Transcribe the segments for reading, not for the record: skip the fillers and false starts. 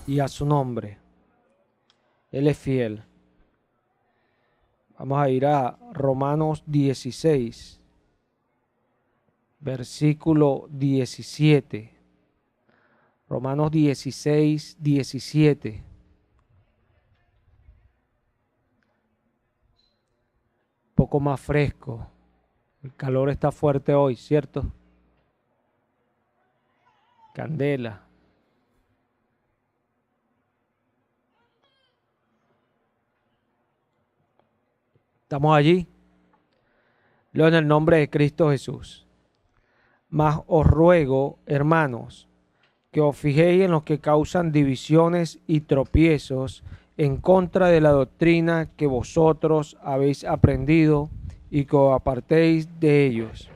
y a su nombre. Él es fiel. Vamos a ir a Romanos 16, versículo 17. Romanos 16, 17. Poco más fresco. El calor está fuerte hoy, ¿cierto? Candela. ¿Estamos allí? Leo en el nombre de Cristo Jesús. Mas os ruego, hermanos, que os fijéis en los que causan divisiones y tropiezos en contra de la doctrina que vosotros habéis aprendido y que os apartéis de ellos.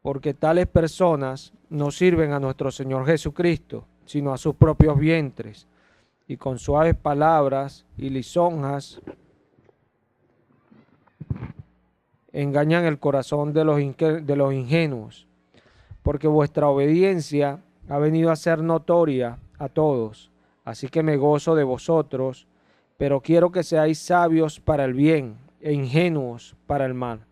Porque tales personas no sirven a nuestro Señor Jesucristo, sino a sus propios vientres, y con suaves palabras y lisonjas engañan el corazón de los ingenuos, porque vuestra obediencia ha venido a ser notoria a todos, así que me gozo de vosotros, pero quiero que seáis sabios para el bien e ingenuos para el mal.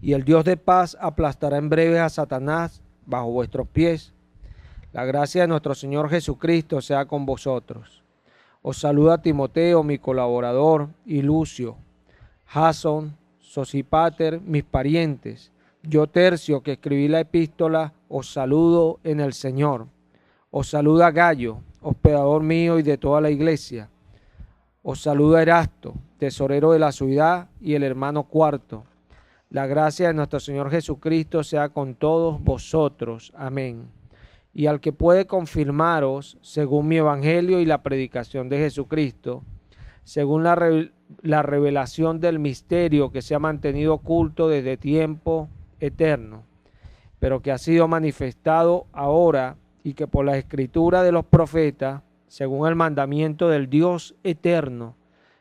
Y el Dios de paz aplastará en breve a Satanás bajo vuestros pies. La gracia de nuestro Señor Jesucristo sea con vosotros. Os saluda Timoteo, mi colaborador, y Lucio, Jasón, Sosípater, mis parientes. Yo, Tercio, que escribí la epístola, os saludo en el Señor. Os saluda Gayo, hospedador mío y de toda la iglesia. Os saluda Erasto, tesorero de la ciudad, y el hermano Cuarto. La gracia de nuestro Señor Jesucristo sea con todos vosotros. Amén. Y al que puede confirmaros, según mi evangelio y la predicación de Jesucristo, según la revelación del misterio que se ha mantenido oculto desde tiempo eterno, pero que ha sido manifestado ahora y que por la escritura de los profetas, según el mandamiento del Dios eterno,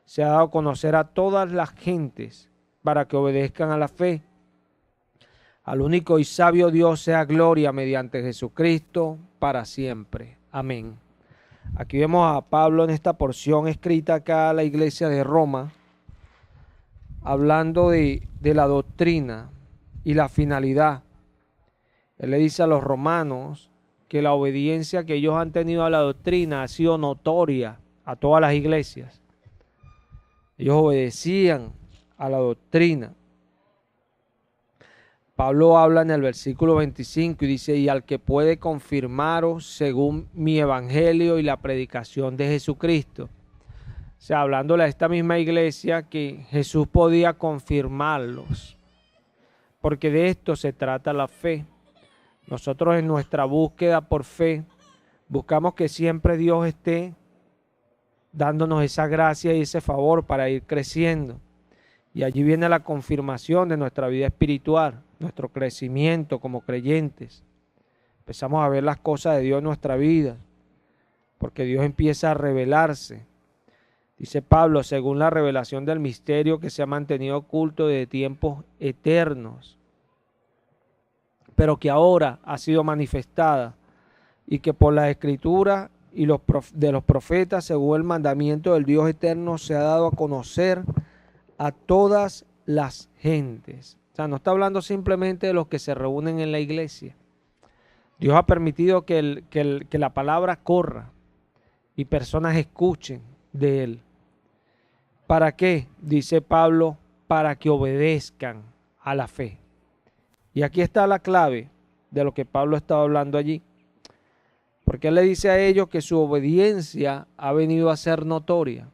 se ha dado a conocer a todas las gentes para que obedezcan a la fe. Al único y sabio Dios sea gloria mediante Jesucristo para siempre. Amén. Aquí vemos a Pablo en esta porción escrita acá a la iglesia de Roma, hablando de la doctrina y la finalidad. Él le dice a los romanos que la obediencia que ellos han tenido a la doctrina ha sido notoria a todas las iglesias. Ellos obedecían a la doctrina. Pablo habla en el versículo 25 y dice, y al que puede confirmaros según mi evangelio y la predicación de Jesucristo. O sea, hablándole a esta misma iglesia que Jesús podía confirmarlos, porque de esto se trata la fe. Nosotros en nuestra búsqueda por fe buscamos que siempre Dios esté dándonos esa gracia y ese favor para ir creciendo. Y allí viene la confirmación de nuestra vida espiritual, nuestro crecimiento como creyentes. Empezamos a ver las cosas de Dios en nuestra vida, porque Dios empieza a revelarse. Dice Pablo, según la revelación del misterio que se ha mantenido oculto desde tiempos eternos, pero que ahora ha sido manifestada y que por la escritura y de los profetas, según el mandamiento del Dios eterno, se ha dado a conocer a todas las gentes. O sea, no está hablando simplemente de los que se reúnen en la iglesia. Dios ha permitido que la palabra corra y personas escuchen de Él. ¿Para qué? Dice Pablo, para que obedezcan a la fe. Y aquí está la clave de lo que Pablo estaba hablando allí. Porque Él le dice a ellos que su obediencia ha venido a ser notoria.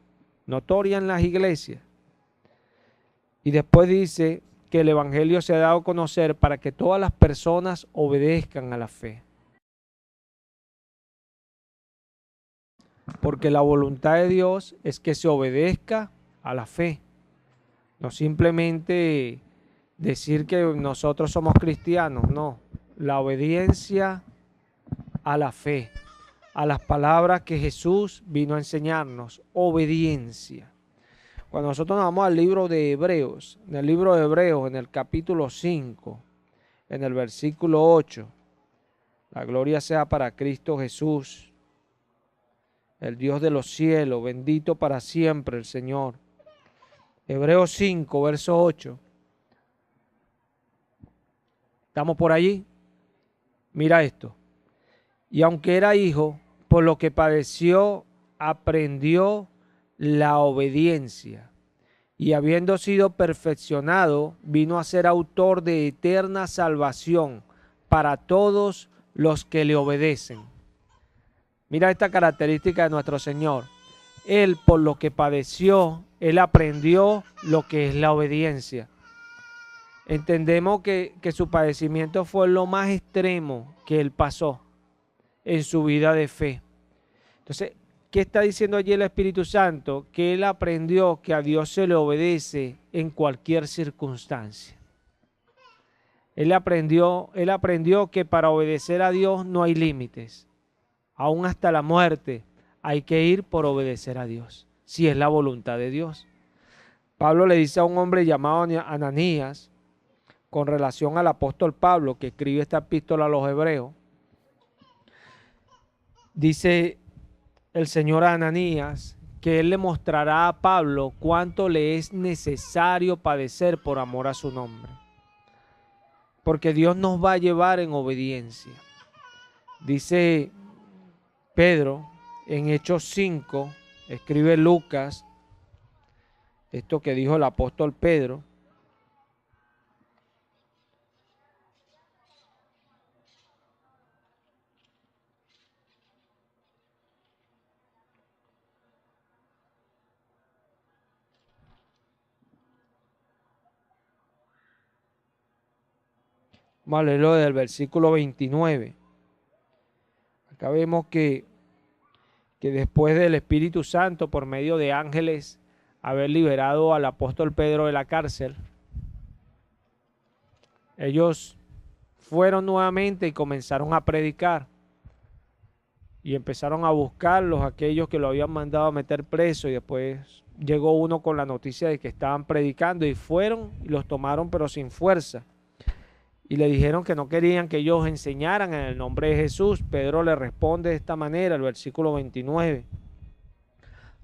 Notoria en las iglesias. Y después dice que el evangelio se ha dado a conocer para que todas las personas obedezcan a la fe. Porque la voluntad de Dios es que se obedezca a la fe. No simplemente decir que nosotros somos cristianos, no. La obediencia a la fe, a las palabras que Jesús vino a enseñarnos, obediencia. Cuando nosotros nos vamos al libro de Hebreos, en el libro de Hebreos, en el capítulo 5, en el versículo 8. La gloria sea para Cristo Jesús, el Dios de los cielos, bendito para siempre el Señor. Hebreos 5, verso 8. ¿Estamos por allí? Mira esto. Y aunque era hijo, por lo que padeció, aprendió la obediencia. Y habiendo sido perfeccionado, vino a ser autor de eterna salvación para todos los que le obedecen. Mira esta característica de nuestro Señor. Él, por lo que padeció, Él aprendió lo que es la obediencia. Entendemos que su padecimiento fue lo más extremo que Él pasó en su vida de fe. Entonces, ¿qué está diciendo allí el Espíritu Santo? Que Él aprendió que a Dios se le obedece en cualquier circunstancia. Él aprendió que para obedecer a Dios no hay límites. Aún hasta la muerte hay que ir por obedecer a Dios, si es la voluntad de Dios. Pablo le dice a un hombre llamado Ananías, con relación al apóstol Pablo, que escribe esta epístola a los hebreos, dice el Señor a Ananías que Él le mostrará a Pablo cuánto le es necesario padecer por amor a su nombre. Porque Dios nos va a llevar en obediencia. Dice Pedro en Hechos 5, escribe Lucas, esto que dijo el apóstol Pedro. Vamos a leerlo del versículo 29. Acá vemos que después del Espíritu Santo, por medio de ángeles, haber liberado al apóstol Pedro de la cárcel, ellos fueron nuevamente y comenzaron a predicar. Y empezaron a buscarlos, aquellos que lo habían mandado a meter preso, y después llegó uno con la noticia de que estaban predicando y fueron y los tomaron pero sin fuerza. Y le dijeron que no querían que ellos enseñaran en el nombre de Jesús. Pedro le responde de esta manera, el versículo 29.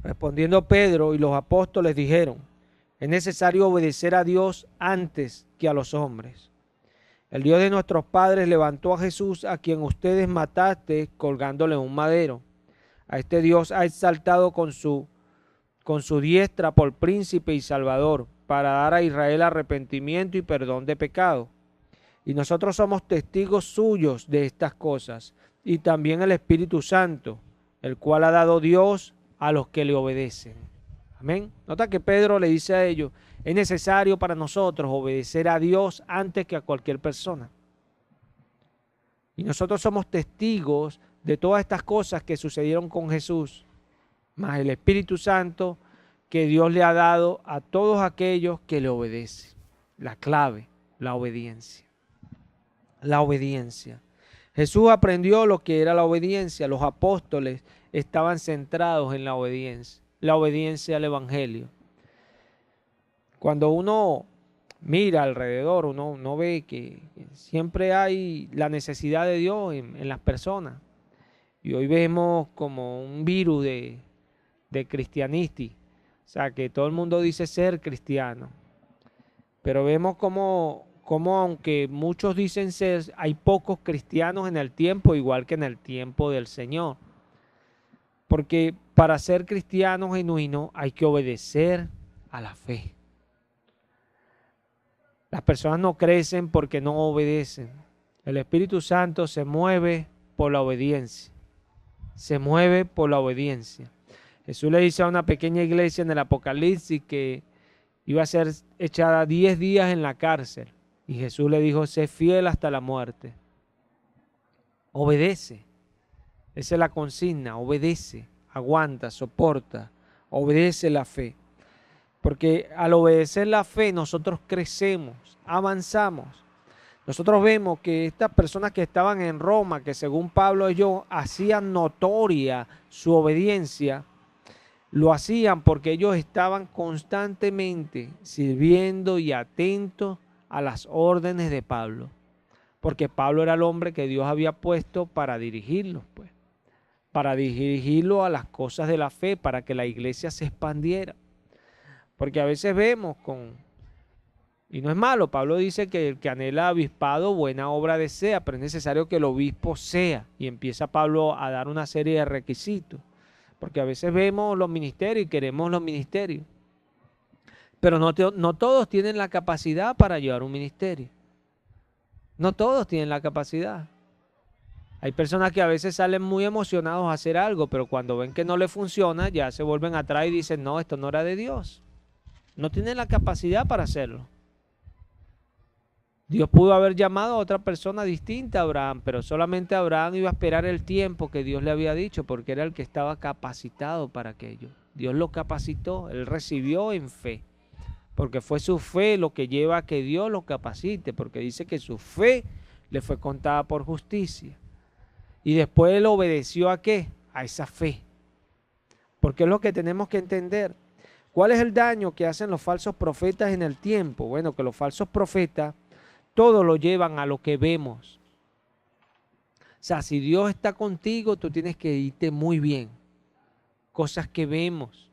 Respondiendo Pedro y los apóstoles dijeron: es necesario obedecer a Dios antes que a los hombres. El Dios de nuestros padres levantó a Jesús, a quien ustedes mataste colgándole en un madero. A este Dios ha exaltado con su diestra por príncipe y salvador, para dar a Israel arrepentimiento y perdón de pecado. Y nosotros somos testigos suyos de estas cosas, y también el Espíritu Santo, el cual ha dado Dios a los que le obedecen. Amén. Nota que Pedro le dice a ellos: es necesario para nosotros obedecer a Dios antes que a cualquier persona. Y nosotros somos testigos de todas estas cosas que sucedieron con Jesús, más el Espíritu Santo que Dios le ha dado a todos aquellos que le obedecen. La clave, la obediencia. La obediencia. Jesús aprendió lo que era la obediencia. Los apóstoles estaban centrados en la obediencia al Evangelio. Cuando uno mira alrededor, uno ve que siempre hay la necesidad de Dios en las personas. Y hoy vemos como un virus de cristianisti. O sea, que todo el mundo dice ser cristiano. Pero vemos como aunque muchos dicen ser, hay pocos cristianos en el tiempo, igual que en el tiempo del Señor. Porque para ser cristiano genuino hay que obedecer a la fe. Las personas no crecen porque no obedecen. El Espíritu Santo se mueve por la obediencia. Se mueve por la obediencia. Jesús le dice a una pequeña iglesia en el Apocalipsis que iba a ser echada 10 días en la cárcel. Y Jesús le dijo: sé fiel hasta la muerte. Obedece. Esa es la consigna. Obedece, aguanta, soporta. Obedece la fe. Porque al obedecer la fe nosotros crecemos, avanzamos. Nosotros vemos que estas personas que estaban en Roma, que según Pablo ellos hacían notoria su obediencia, lo hacían porque ellos estaban constantemente sirviendo y atentos a las órdenes de Pablo. porque Pablo era el hombre que Dios había puesto para dirigirlos, pues, para dirigirlo a las cosas de la fe, para que la iglesia se expandiera. Porque a veces vemos y no es malo, Pablo dice que el que anhela obispado, buena obra desea, pero es necesario que el obispo sea. Y empieza Pablo a dar una serie de requisitos. Porque a veces vemos los ministerios y queremos los ministerios. Pero no todos tienen la capacidad para llevar un ministerio. No todos tienen la capacidad. Hay personas que a veces salen muy emocionados a hacer algo, pero cuando ven que no les funciona, ya se vuelven atrás y dicen, no, esto no era de Dios. No tienen la capacidad para hacerlo. Dios pudo haber llamado a otra persona distinta a Abraham, pero solamente Abraham iba a esperar el tiempo que Dios le había dicho, porque era el que estaba capacitado para aquello. Dios lo capacitó, él recibió en fe, porque fue su fe lo que lleva a que Dios lo capacite, porque dice que su fe le fue contada por justicia. Y después él obedeció ¿a qué? A esa fe. Porque es lo que tenemos que entender. ¿Cuál es el daño que hacen los falsos profetas en el tiempo? Bueno, que los falsos profetas todo lo llevan a lo que vemos. O sea, si Dios está contigo, tú tienes que irte muy bien. Cosas que vemos.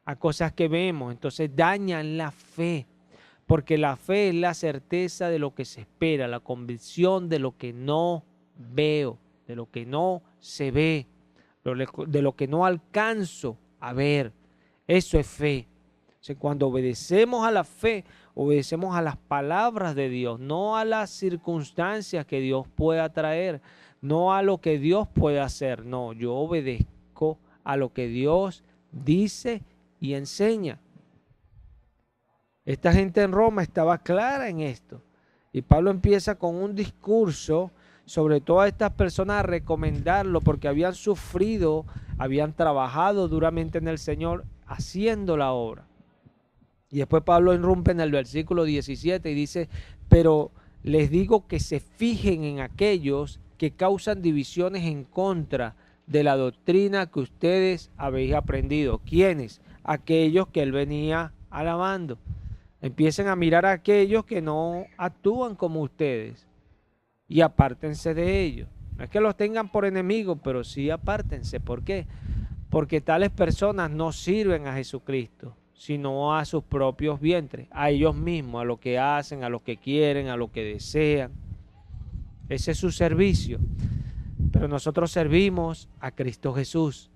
A cosas que vemos. Entonces dañan la fe. Porque la fe es la certeza de lo que se espera, la convicción de lo que no veo, de lo que no se ve, de lo que no alcanzo a ver. Eso es fe. O sea, cuando obedecemos a la fe, obedecemos a las palabras de Dios, no a las circunstancias que Dios pueda traer, no a lo que Dios puede hacer. No, yo obedezco a lo que Dios dice y enseña. Esta gente en Roma estaba clara en esto. Y Pablo empieza con un discurso sobre todas estas personas a recomendarlo porque habían sufrido, habían trabajado duramente en el Señor haciendo la obra. Y después Pablo irrumpe en el versículo 17 y dice, pero les digo que se fijen en aquellos que causan divisiones en contra de la doctrina que ustedes habéis aprendido. ¿Quiénes? Aquellos que él venía alabando. Empiecen a mirar a aquellos que no actúan como ustedes y apártense de ellos. No es que los tengan por enemigos, pero sí apártense. ¿Por qué? Porque tales personas no sirven a Jesucristo, sino a sus propios vientres, a ellos mismos, a lo que hacen, a lo que quieren, a lo que desean. Ese es su servicio. Pero nosotros servimos a Cristo Jesús.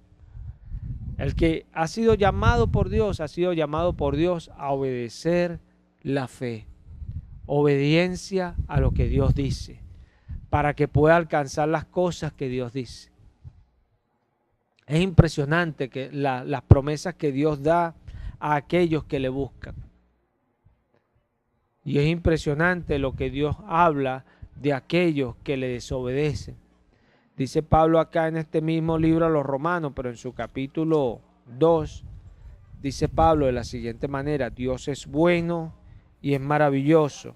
El que ha sido llamado por Dios, ha sido llamado por Dios a obedecer la fe. Obediencia a lo que Dios dice, para que pueda alcanzar las cosas que Dios dice. Es impresionante que las promesas que Dios da a aquellos que le buscan. Y es impresionante lo que Dios habla de aquellos que le desobedecen. Dice Pablo acá en este mismo libro a los Romanos, pero en su capítulo 2, dice Pablo de la siguiente manera: Dios es bueno y es maravilloso.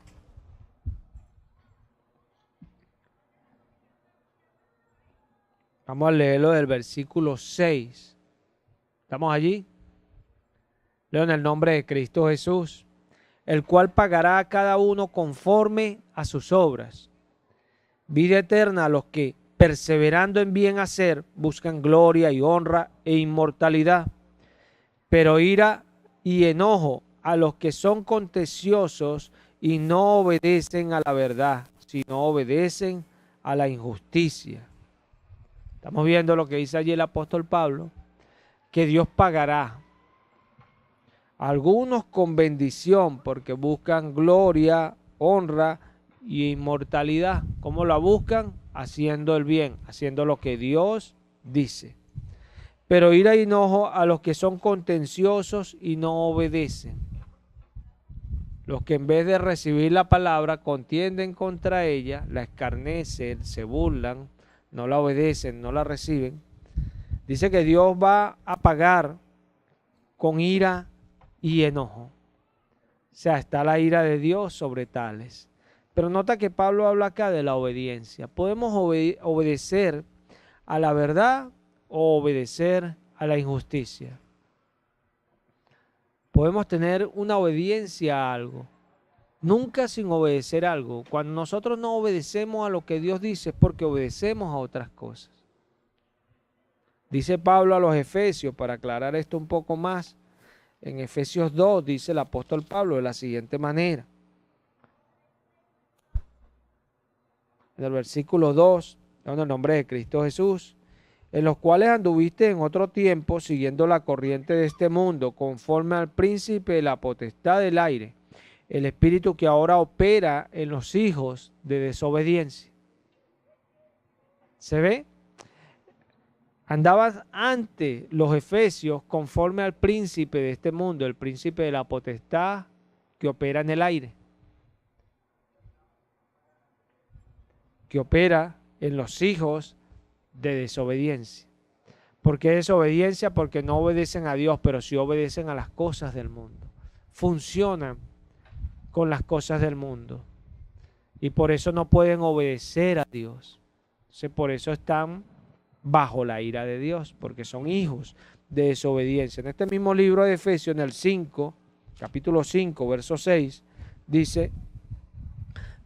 Vamos a leerlo del versículo 6. ¿Estamos allí? Leo en el nombre de Cristo Jesús, el cual pagará a cada uno conforme a sus obras. Vida eterna a los que, perseverando en bien hacer, buscan gloria y honra e inmortalidad. Pero ira y enojo a los que son contenciosos y no obedecen a la verdad, sino obedecen a la injusticia. Estamos viendo lo que dice allí el apóstol Pablo, que Dios pagará. Algunos con bendición porque buscan gloria, honra y inmortalidad. ¿Cómo la buscan? Haciendo el bien, haciendo lo que Dios dice. Pero ira y enojo a los que son contenciosos y no obedecen. Los que en vez de recibir la palabra contienden contra ella, la escarnecen, se burlan, no la obedecen, no la reciben. Dice que Dios va a pagar con ira y enojo. O sea, está la ira de Dios sobre tales. Pero nota que Pablo habla acá de la obediencia. Podemos obedecer a la verdad o obedecer a la injusticia. Podemos tener una obediencia a algo Nunca sin obedecer algo. Cuando nosotros no obedecemos a lo que Dios dice es porque obedecemos a otras cosas. Dice Pablo a los Efesios, para aclarar esto un poco más, en Efesios 2 dice el apóstol Pablo de la siguiente manera. En el versículo 2, en el nombre de Cristo Jesús, en los cuales anduviste en otro tiempo siguiendo la corriente de este mundo, conforme al príncipe de la potestad del aire, el espíritu que ahora opera en los hijos de desobediencia. ¿Se ve? Andaban ante los efesios conforme al príncipe de este mundo, el príncipe de la potestad que opera en el aire, que opera en los hijos de desobediencia. ¿Por qué desobediencia? Porque no obedecen a Dios, pero sí obedecen a las cosas del mundo. Funcionan con las cosas del mundo y por eso no pueden obedecer a Dios. Entonces, por eso están bajo la ira de Dios, porque son hijos de desobediencia. En este mismo libro de Efesios, en el 5, capítulo 5, verso 6, dice: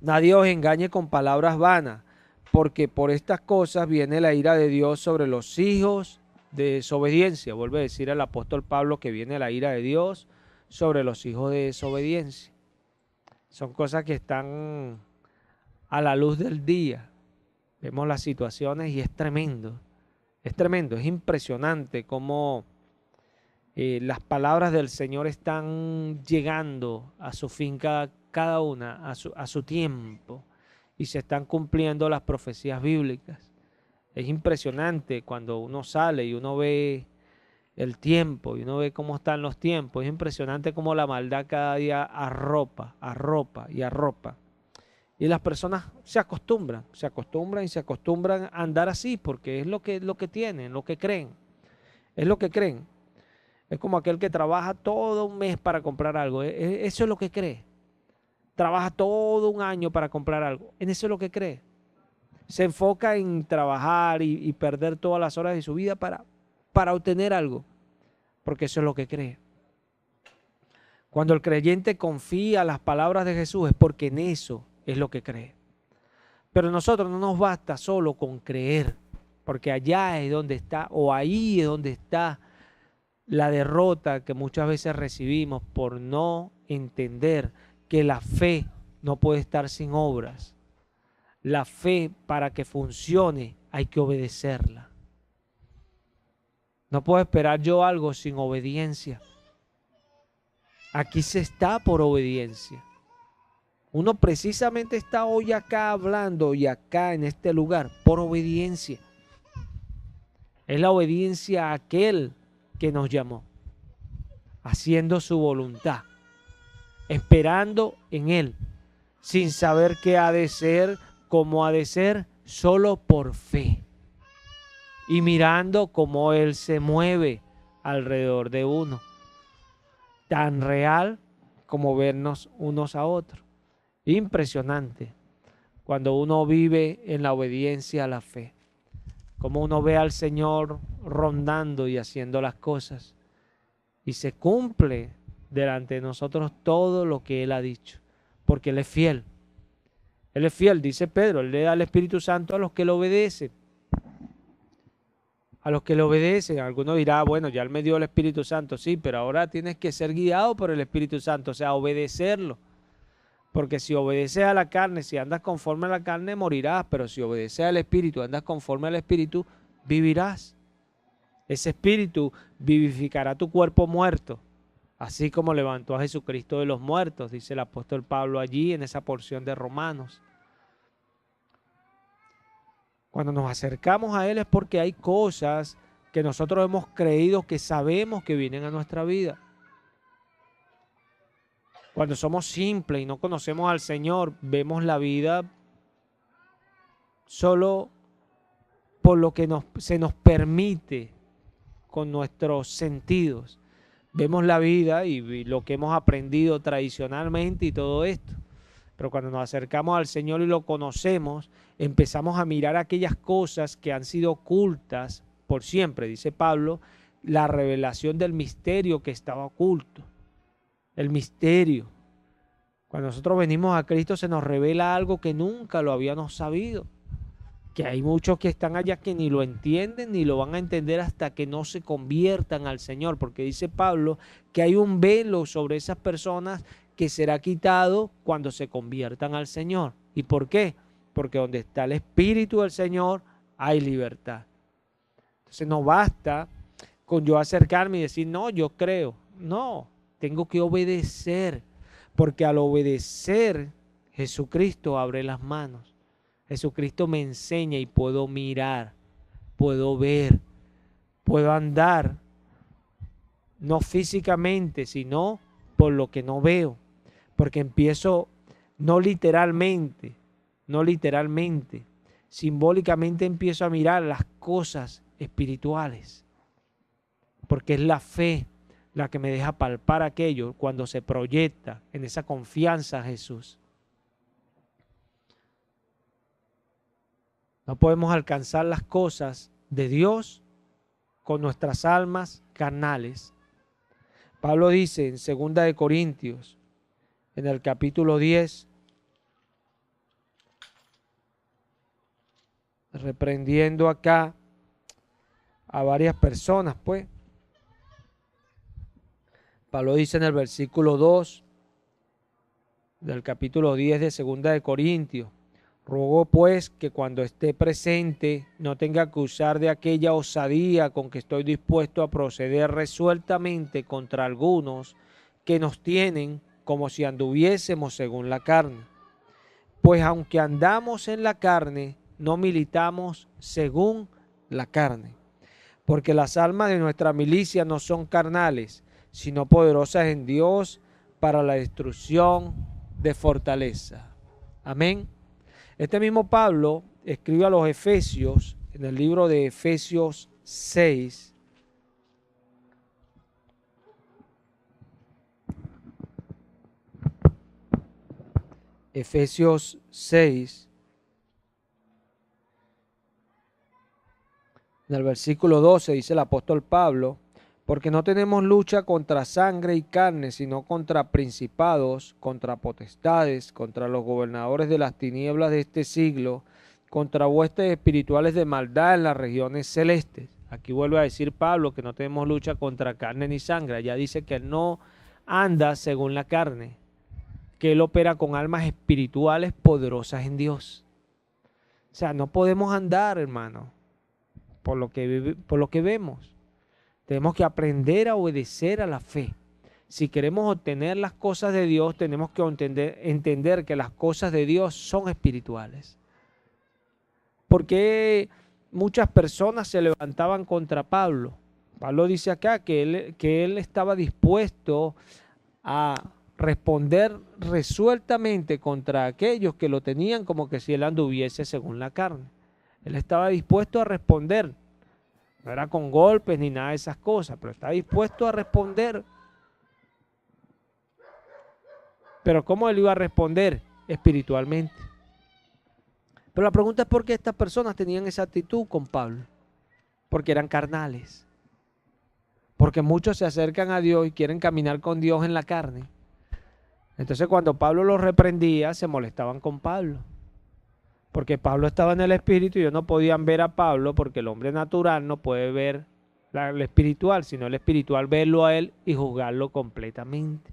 nadie os engañe con palabras vanas, porque por estas cosas viene la ira de Dios sobre los hijos de desobediencia. Vuelve a decir el apóstol Pablo que viene la ira de Dios sobre los hijos de desobediencia. Son cosas que están a la luz del día. Vemos las situaciones y es tremendo, es impresionante cómo las palabras del Señor están llegando a su fin cada una, a su tiempo, y se están cumpliendo las profecías bíblicas. Es impresionante cuando uno sale y uno ve el tiempo y uno ve cómo están los tiempos. Es impresionante cómo la maldad cada día arropa y arropa. Y las personas se acostumbran a andar así porque es lo que tienen, lo que creen. Es lo que creen. Es como aquel que trabaja todo un mes para comprar algo. Eso es lo que cree. Trabaja todo un año para comprar algo. En eso es lo que cree. Se enfoca en trabajar y perder todas las horas de su vida para obtener algo. Porque eso es lo que cree. Cuando el creyente confía en las palabras de Jesús es porque en eso es lo que cree. Pero a nosotros no nos basta solo con creer, porque allá es donde está, o ahí es donde está la derrota que muchas veces recibimos por no entender que la fe no puede estar sin obras. La fe, para que funcione, hay que obedecerla. No puedo esperar yo algo sin obediencia. Aquí se está por obediencia. Uno precisamente está hoy acá hablando y acá en este lugar por obediencia. Es la obediencia a aquel que nos llamó, haciendo su voluntad, esperando en Él, sin saber qué ha de ser, cómo ha de ser, solo por fe. Y mirando cómo Él se mueve alrededor de uno, tan real como vernos unos a otros. Impresionante cuando uno vive en la obediencia a la fe, como uno ve al Señor rondando y haciendo las cosas y se cumple delante de nosotros todo lo que Él ha dicho, porque Él es fiel. Él es fiel, dice Pedro, Él le da el Espíritu Santo a los que le obedecen. A los que le obedecen. Alguno dirá, bueno, ya Él me dio el Espíritu Santo, sí, pero ahora tienes que ser guiado por el Espíritu Santo, o sea, obedecerlo. Porque si obedeces a la carne, si andas conforme a la carne, morirás. Pero si obedeces al Espíritu, andas conforme al Espíritu, vivirás. Ese Espíritu vivificará tu cuerpo muerto, así como levantó a Jesucristo de los muertos, dice el apóstol Pablo allí en esa porción de Romanos. Cuando nos acercamos a Él es porque hay cosas que nosotros hemos creído que sabemos que vienen a nuestra vida. Cuando somos simples y no conocemos al Señor, vemos la vida solo por lo que se nos permite con nuestros sentidos. Vemos la vida y lo que hemos aprendido tradicionalmente y todo esto. Pero cuando nos acercamos al Señor y lo conocemos, empezamos a mirar aquellas cosas que han sido ocultas por siempre, dice Pablo, la revelación del misterio que estaba oculto. El misterio. Cuando nosotros venimos a Cristo se nos revela algo que nunca lo habíamos sabido. Que hay muchos que están allá que ni lo entienden ni lo van a entender hasta que no se conviertan al Señor. Porque dice Pablo que hay un velo sobre esas personas que será quitado cuando se conviertan al Señor. ¿Y por qué? Porque donde está el Espíritu del Señor hay libertad. Entonces no basta con yo acercarme y decir, no, yo creo. No, tengo que obedecer. Porque al obedecer, Jesucristo abre las manos. Jesucristo me enseña y puedo mirar, puedo ver, puedo andar, no físicamente, sino por lo que no veo. Porque empiezo no literalmente, simbólicamente empiezo a mirar las cosas espirituales. Porque es la fe la que me deja palpar aquello cuando se proyecta en esa confianza a Jesús. No podemos alcanzar las cosas de Dios con nuestras almas carnales. Pablo dice en 2 de Corintios, en el capítulo 10, reprendiendo acá a varias personas, pues. Pablo dice en el versículo 2 del capítulo 10 de 2 de Corintios, ruego pues que cuando esté presente no tenga que usar de aquella osadía con que estoy dispuesto a proceder resueltamente contra algunos que nos tienen como si anduviésemos según la carne. Pues aunque andamos en la carne, no militamos según la carne. Porque las almas de nuestra milicia no son carnales, sino poderosas en Dios para la destrucción de fortaleza. Amén. Este mismo Pablo escribe a los Efesios, en el libro de Efesios 6, Efesios 6, en el versículo 12 dice el apóstol Pablo, porque no tenemos lucha contra sangre y carne, sino contra principados, contra potestades, contra los gobernadores de las tinieblas de este siglo, contra huestes espirituales de maldad en las regiones celestes. Aquí vuelve a decir Pablo que no tenemos lucha contra carne ni sangre. Allá dice que no anda según la carne, que él opera con almas espirituales poderosas en Dios. O sea, no podemos andar, hermano, por lo que vemos. Tenemos que aprender a obedecer a la fe. Si queremos obtener las cosas de Dios, tenemos que entender que las cosas de Dios son espirituales. Porque muchas personas se levantaban contra Pablo. Pablo dice acá que él estaba dispuesto a responder resueltamente contra aquellos que lo tenían como que si él anduviese según la carne. Él estaba dispuesto a responder. No era con golpes ni nada de esas cosas, pero está dispuesto a responder. Pero ¿cómo él iba a responder? Espiritualmente. Pero la pregunta es por qué estas personas tenían esa actitud con Pablo. Porque eran carnales. Porque muchos se acercan a Dios y quieren caminar con Dios en la carne. Entonces cuando Pablo los reprendía, se molestaban con Pablo. Porque Pablo estaba en el espíritu y ellos no podían ver a Pablo porque el hombre natural no puede ver el espiritual, sino el espiritual verlo a él y juzgarlo completamente.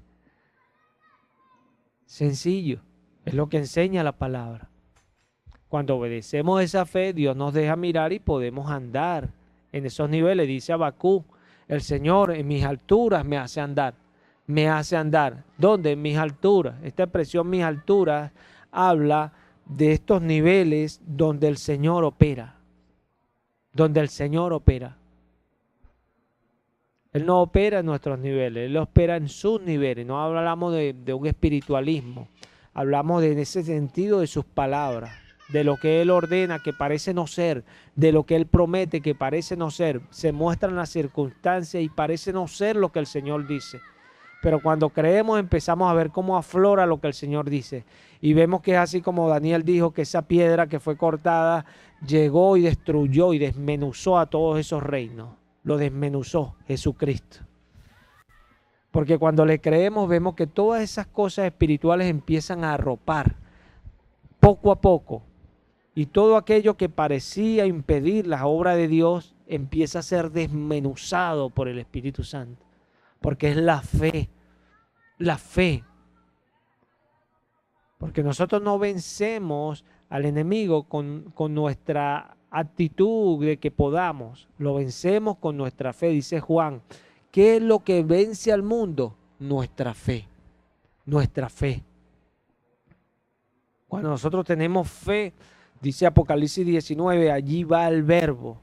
Sencillo, es lo que enseña la palabra. Cuando obedecemos esa fe, Dios nos deja mirar y podemos andar en esos niveles. Dice Habacuc, el Señor en mis alturas me hace andar. Me hace andar. ¿Dónde? En mis alturas. Esta expresión mis alturas habla de estos niveles donde el Señor opera. Donde el Señor opera. Él no opera en nuestros niveles, Él opera en sus niveles. No hablamos de un espiritualismo. Hablamos en ese sentido de sus palabras. De lo que Él ordena que parece no ser. De lo que Él promete que parece no ser. Se muestran las circunstancias y parece no ser lo que el Señor dice. Pero cuando creemos empezamos a ver cómo aflora lo que el Señor dice. Y vemos que es así como Daniel dijo que esa piedra que fue cortada llegó y destruyó y desmenuzó a todos esos reinos. Lo desmenuzó Jesucristo. Porque cuando le creemos vemos que todas esas cosas espirituales empiezan a arropar poco a poco. Y todo aquello que parecía impedir la obra de Dios empieza a ser desmenuzado por el Espíritu Santo. Porque es la fe. La fe. Porque nosotros no vencemos al enemigo con nuestra actitud de que podamos. Lo vencemos con nuestra fe. Dice Juan, ¿qué es lo que vence al mundo? Nuestra fe. Nuestra fe. Cuando nosotros tenemos fe, dice Apocalipsis 19, allí va el Verbo,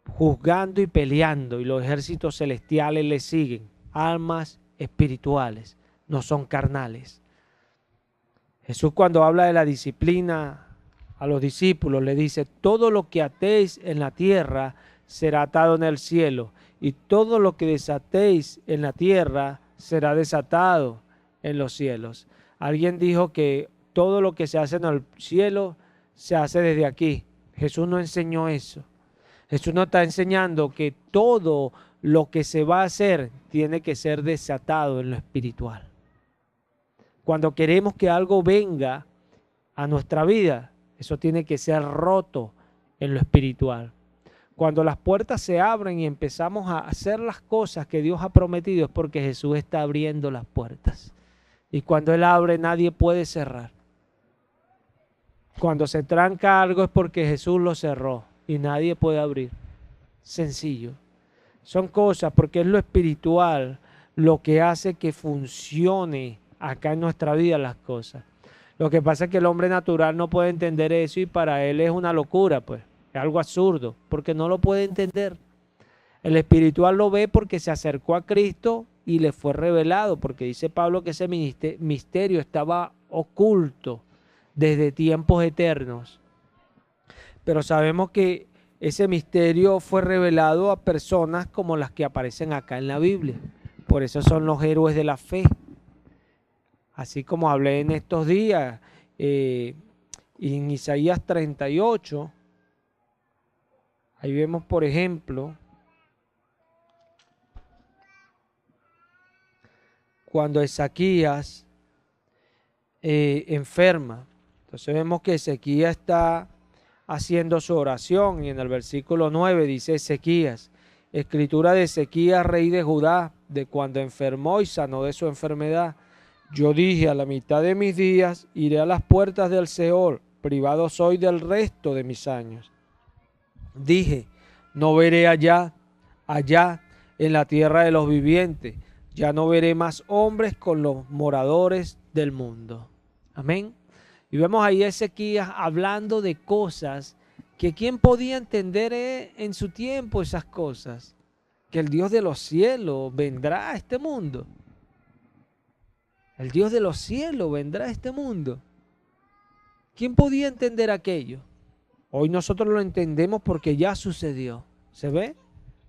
juzgando y peleando, y los ejércitos celestiales le siguen. Almas espirituales, no son carnales. Jesús, cuando habla de la disciplina a los discípulos, le dice, todo lo que atéis en la tierra será atado en el cielo, y todo lo que desatéis en la tierra será desatado en los cielos. Alguien dijo que todo lo que se hace en el cielo se hace desde aquí. Jesús no enseñó eso. Jesús nos está enseñando que todo lo que se va a hacer tiene que ser desatado en lo espiritual. Cuando queremos que algo venga a nuestra vida, eso tiene que ser roto en lo espiritual. Cuando las puertas se abren y empezamos a hacer las cosas que Dios ha prometido, es porque Jesús está abriendo las puertas. Y cuando Él abre, nadie puede cerrar. Cuando se tranca algo es porque Jesús lo cerró y nadie puede abrir. Sencillo. Son cosas, porque es lo espiritual lo que hace que funcione acá en nuestra vida las cosas. Lo que pasa es que el hombre natural no puede entender eso y para él es una locura, pues. Es algo absurdo, porque no lo puede entender. El espiritual lo ve porque se acercó a Cristo y le fue revelado, porque dice Pablo que ese misterio estaba oculto desde tiempos eternos. Pero sabemos que ese misterio fue revelado a personas como las que aparecen acá en la Biblia. Por eso son los héroes de la fe. Así como hablé en estos días, en Isaías 38, ahí vemos, por ejemplo, cuando Ezequías enferma. Entonces vemos que Ezequías está haciendo su oración y en el versículo 9 dice Ezequías, escritura de Ezequías, rey de Judá, de cuando enfermó y sanó de su enfermedad. Yo dije, a la mitad de mis días iré a las puertas del Seol, privado soy del resto de mis años. Dije, no veré allá en la tierra de los vivientes, ya no veré más hombres con los moradores del mundo. Amén. Y vemos ahí a Ezequías hablando de cosas que quién podía entender en su tiempo esas cosas. Que el Dios de los cielos vendrá a este mundo. El Dios de los cielos vendrá a este mundo. ¿Quién podía entender aquello? Hoy nosotros lo entendemos porque ya sucedió. ¿Se ve?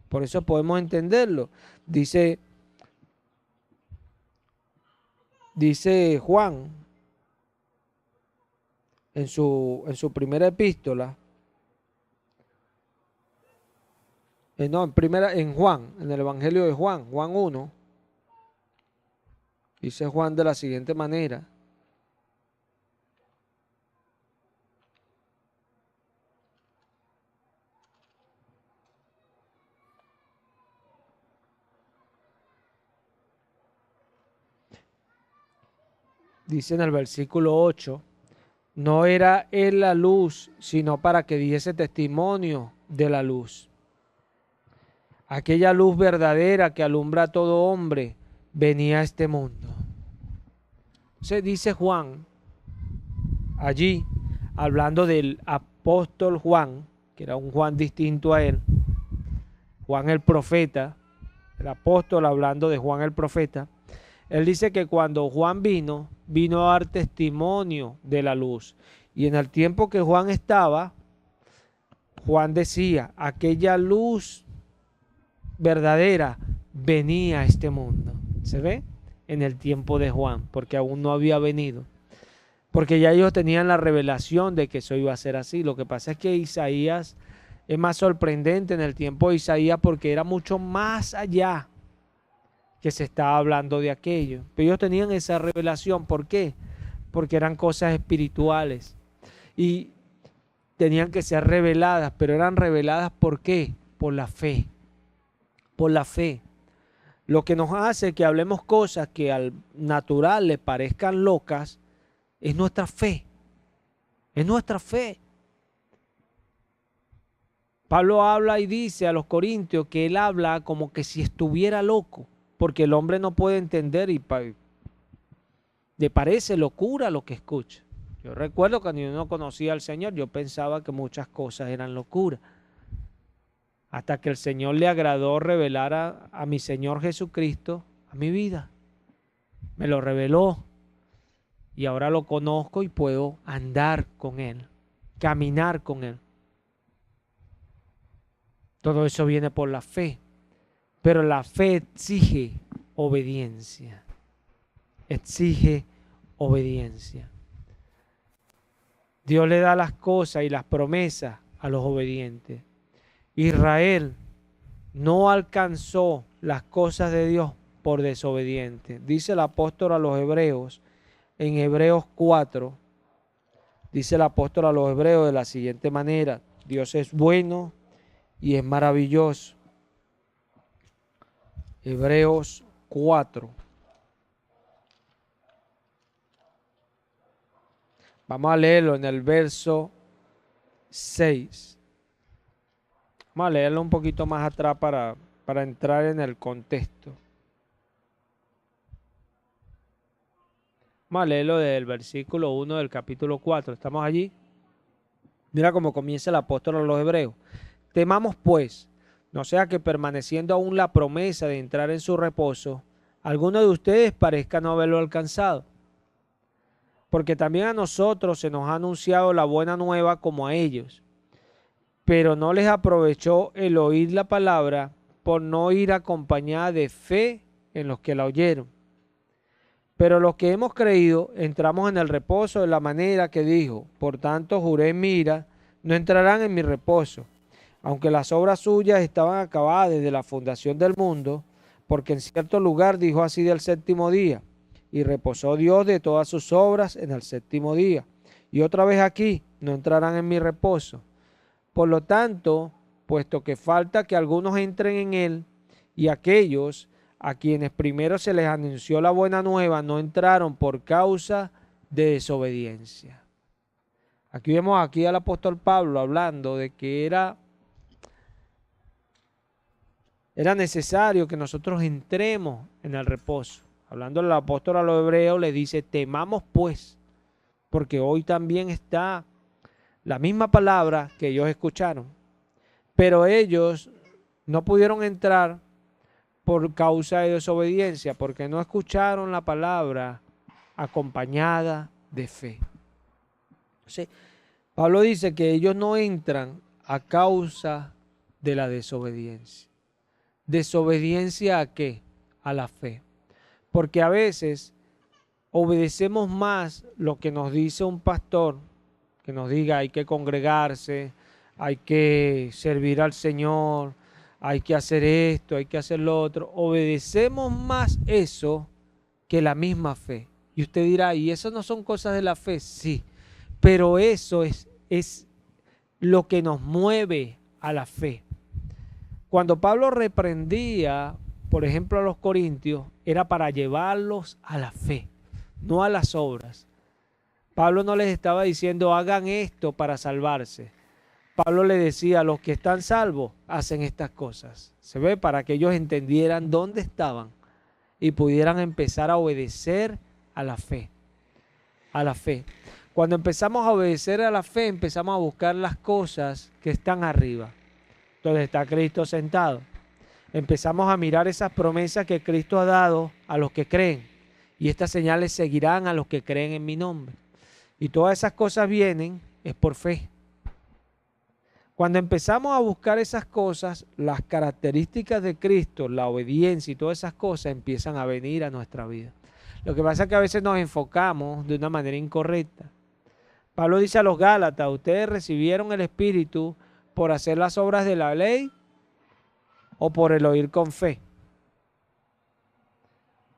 Por eso podemos entenderlo. Dice Juan en su primera epístola. En Juan, en el Evangelio de Juan, Juan 1. Dice Juan de la siguiente manera. Dice en el versículo 8, no era él la luz, sino para que diese testimonio de la luz. Aquella luz verdadera que alumbra a todo hombre venía a este mundo. Se dice Juan, allí, hablando del apóstol Juan, que era un Juan distinto a él, Juan el profeta, el apóstol hablando de Juan el profeta, él dice que cuando Juan vino a dar testimonio de la luz. Y en el tiempo que Juan estaba, Juan decía, aquella luz verdadera venía a este mundo. ¿Se ve? En el tiempo de Juan, porque aún no había venido. Porque ya ellos tenían la revelación de que eso iba a ser así. Lo que pasa es que Isaías es más sorprendente en el tiempo de Isaías porque era mucho más allá que se estaba hablando de aquello. Pero ellos tenían esa revelación. ¿Por qué? Porque eran cosas espirituales y tenían que ser reveladas, pero eran reveladas ¿por qué? Por la fe. Por la fe. Lo que nos hace que hablemos cosas que al natural le parezcan locas es nuestra fe. Es nuestra fe. Pablo habla y dice a los corintios que él habla como que si estuviera loco, porque el hombre no puede entender y le parece locura lo que escucha. Yo recuerdo cuando yo no conocía al Señor, yo pensaba que muchas cosas eran locura. Hasta que el Señor le agradó revelar a mi Señor Jesucristo a mi vida. Me lo reveló y ahora lo conozco y puedo andar con Él, caminar con Él. Todo eso viene por la fe, pero la fe exige obediencia. Exige obediencia. Dios le da las cosas y las promesas a los obedientes. Israel no alcanzó las cosas de Dios por desobediente. Dice el apóstol a los hebreos en Hebreos 4, dice el apóstol a los hebreos de la siguiente manera: Dios es bueno y es maravilloso. Hebreos 4. Vamos a leerlo en el verso 6. Vamos a leerlo un poquito más atrás para entrar en el contexto. Vamos a leerlo del versículo 1 del capítulo 4. ¿Estamos allí? Mira cómo comienza el apóstol a los hebreos. Temamos pues, no sea que permaneciendo aún la promesa de entrar en su reposo, alguno de ustedes parezca no haberlo alcanzado. Porque también a nosotros se nos ha anunciado la buena nueva como a ellos. Pero no les aprovechó el oír la palabra por no ir acompañada de fe en los que la oyeron. Pero los que hemos creído entramos en el reposo de la manera que dijo: por tanto juré en mi ira, no entrarán en mi reposo, aunque las obras suyas estaban acabadas desde la fundación del mundo, porque en cierto lugar dijo así del séptimo día, y reposó Dios de todas sus obras en el séptimo día. Y otra vez aquí, no entrarán en mi reposo. Por lo tanto, puesto que falta que algunos entren en él, y aquellos a quienes primero se les anunció la buena nueva no entraron por causa de desobediencia. Aquí vemos al apóstol Pablo hablando de que era necesario que nosotros entremos en el reposo. Hablando el apóstol a los hebreos, le dice: temamos pues, porque hoy también está la misma palabra que ellos escucharon, pero ellos no pudieron entrar por causa de desobediencia, porque no escucharon la palabra acompañada de fe. Entonces, Pablo dice que ellos no entran a causa de la desobediencia. ¿Desobediencia a qué? A la fe. Porque a veces obedecemos más lo que nos dice un pastor, que nos diga hay que congregarse, hay que servir al Señor, hay que hacer esto, hay que hacer lo otro. Obedecemos más eso que la misma fe. Y usted dirá, ¿y eso no son cosas de la fe? Sí, pero eso es lo que nos mueve a la fe. Cuando Pablo reprendía, por ejemplo, a los corintios, era para llevarlos a la fe, no a las obras. Pablo no les estaba diciendo hagan esto para salvarse. Pablo le decía a los que están salvos, hacen estas cosas. Se ve, para que ellos entendieran dónde estaban y pudieran empezar a obedecer a la fe. A la fe. Cuando empezamos a obedecer a la fe, empezamos a buscar las cosas que están arriba, donde está Cristo sentado. Empezamos a mirar esas promesas que Cristo ha dado a los que creen. Y estas señales seguirán a los que creen en mi nombre. Y todas esas cosas vienen es por fe. Cuando empezamos a buscar esas cosas, las características de Cristo, la obediencia y todas esas cosas empiezan a venir a nuestra vida. Lo que pasa es que a veces nos enfocamos de una manera incorrecta. Pablo dice a los Gálatas: ustedes recibieron el Espíritu por hacer las obras de la ley o por el oír con fe.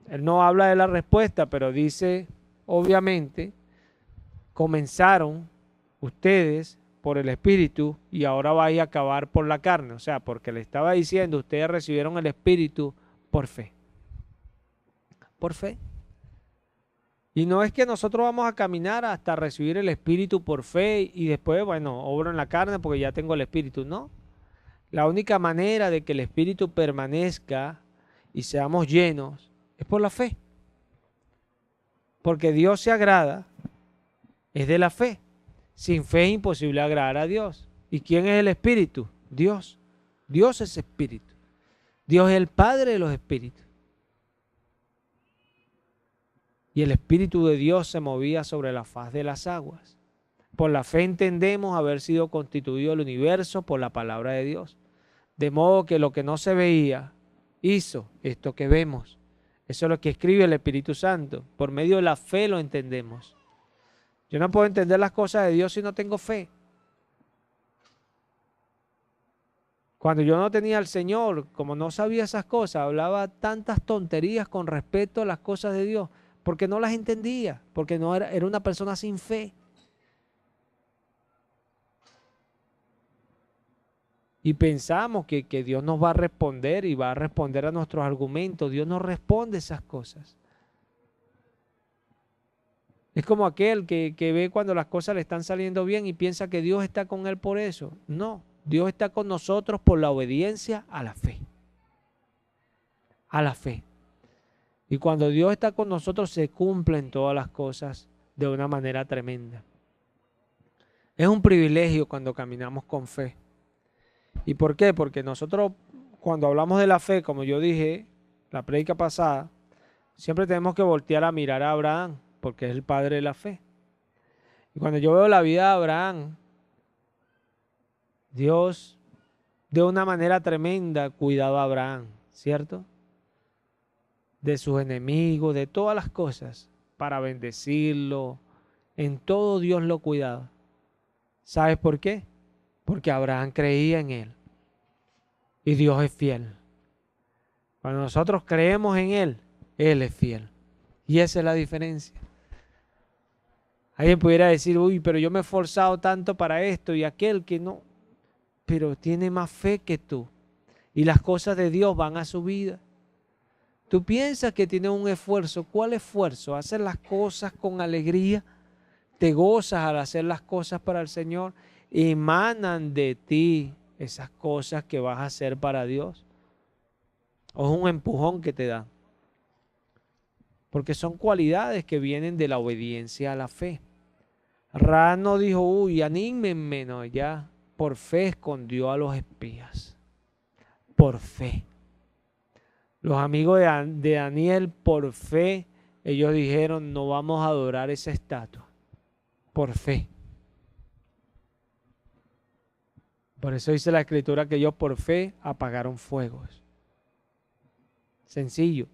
Él no habla de la respuesta, pero dice, obviamente, comenzaron ustedes por el Espíritu y ahora vais a acabar por la carne. O sea, porque le estaba diciendo, ustedes recibieron el Espíritu por fe. Por fe. Y no es que nosotros vamos a caminar hasta recibir el Espíritu por fe y después, bueno, obro en la carne porque ya tengo el Espíritu. No. La única manera de que el Espíritu permanezca y seamos llenos es por la fe. Porque Dios se agrada, es de la fe. Sin fe es imposible agradar a Dios. ¿Y quién es el Espíritu? Dios. Dios es Espíritu. Dios es el Padre de los Espíritus. Y el Espíritu de Dios se movía sobre la faz de las aguas. Por la fe entendemos haber sido constituido el universo por la palabra de Dios. De modo que lo que no se veía, hizo esto que vemos. Eso es lo que escribe el Espíritu Santo. Por medio de la fe lo entendemos. Yo no puedo entender las cosas de Dios si no tengo fe. Cuando yo no tenía al Señor, como no sabía esas cosas, hablaba tantas tonterías con respecto a las cosas de Dios, porque no las entendía, porque no era una persona sin fe. Y pensamos que Dios nos va a responder y va a responder a nuestros argumentos. Dios no responde esas cosas. Es como aquel que ve cuando las cosas le están saliendo bien y piensa que Dios está con él por eso. No, Dios está con nosotros por la obediencia a la fe. A la fe. Y cuando Dios está con nosotros se cumplen todas las cosas de una manera tremenda. Es un privilegio cuando caminamos con fe. ¿Y por qué? Porque nosotros cuando hablamos de la fe, como yo dije, la prédica pasada, siempre tenemos que voltear a mirar a Abraham, porque es el padre de la fe. Y cuando yo veo la vida de Abraham, Dios de una manera tremenda cuidaba a Abraham, ¿cierto? De sus enemigos, de todas las cosas, para bendecirlo. En todo Dios lo cuidaba. ¿Sabes por qué? Porque Abraham creía en él. Y Dios es fiel. Cuando nosotros creemos en él, él es fiel. Y esa es la diferencia. Alguien pudiera decir, uy, pero yo me he esforzado tanto para esto y aquel que no. Pero tiene más fe que tú. Y las cosas de Dios van a su vida. Tú piensas que tienes un esfuerzo. ¿Cuál esfuerzo? Hacer las cosas con alegría. Te gozas al hacer las cosas para el Señor. Emanan de ti esas cosas que vas a hacer para Dios. O es un empujón que te da. Porque son cualidades que vienen de la obediencia a la fe. Ra no dijo, uy, anímenme, no, ya por fe escondió a los espías. Por fe. Los amigos de Daniel, por fe, ellos dijeron, no vamos a adorar esa estatua. Por fe. Por eso dice la Escritura que ellos por fe apagaron fuegos. Sencillo.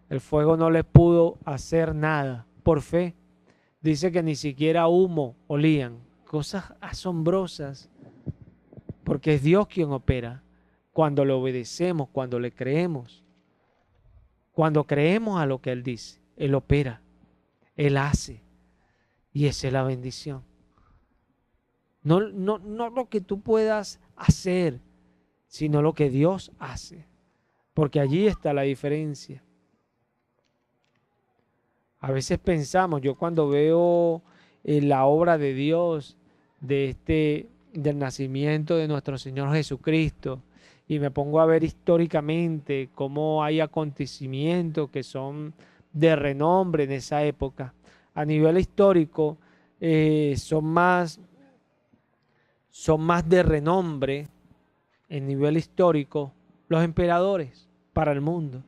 El fuego no les pudo hacer nada. Por fe. Dice que ni siquiera humo olían. Cosas asombrosas. Porque es Dios quien opera. Cuando le obedecemos, cuando le creemos. Cuando creemos a lo que Él dice. Él opera. Él hace. Y esa es la bendición. No lo que tú puedas hacer, sino lo que Dios hace. Porque allí está la diferencia. A veces pensamos, yo cuando veo la obra de Dios, del nacimiento de nuestro Señor Jesucristo, y me pongo a ver históricamente cómo hay acontecimientos que son de renombre en esa época. A nivel histórico, son más de renombre en nivel histórico los emperadores para el mundo.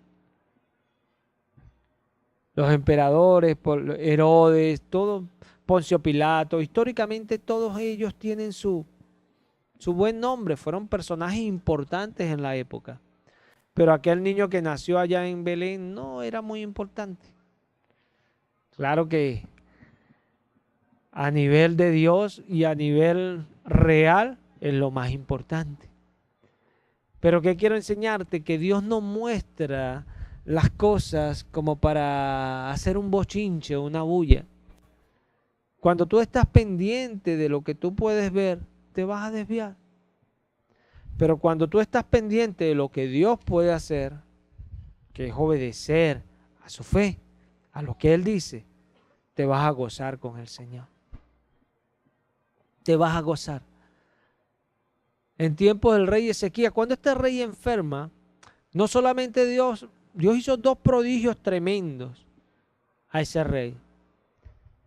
Los emperadores, Herodes, todo, Poncio Pilato, históricamente todos ellos tienen su buen nombre, fueron personajes importantes en la época. Pero aquel niño que nació allá en Belén no era muy importante. Claro que a nivel de Dios y a nivel real es lo más importante. Pero ¿qué quiero enseñarte? Que Dios no muestra las cosas como para hacer un bochinche o una bulla. Cuando tú estás pendiente de lo que tú puedes ver, te vas a desviar. Pero cuando tú estás pendiente de lo que Dios puede hacer, que es obedecer a su fe, a lo que Él dice, te vas a gozar con el Señor. Te vas a gozar. En tiempos del rey Ezequías, cuando este rey enferma, no solamente Dios hizo dos prodigios tremendos a ese rey.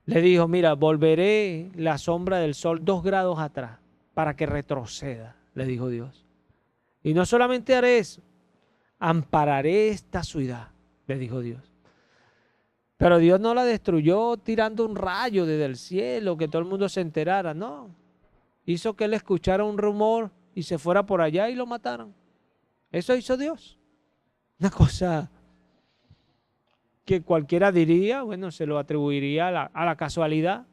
Le dijo, mira, volveré la sombra del sol 2 grados atrás para que retroceda, le dijo Dios. Y no solamente haré eso, ampararé esta ciudad, le dijo Dios. Pero Dios no la destruyó tirando un rayo desde el cielo, que todo el mundo se enterara, no. Hizo que él escuchara un rumor y se fuera por allá y lo mataron. Eso hizo Dios. Una cosa que cualquiera diría, bueno, se lo atribuiría a la casualidad,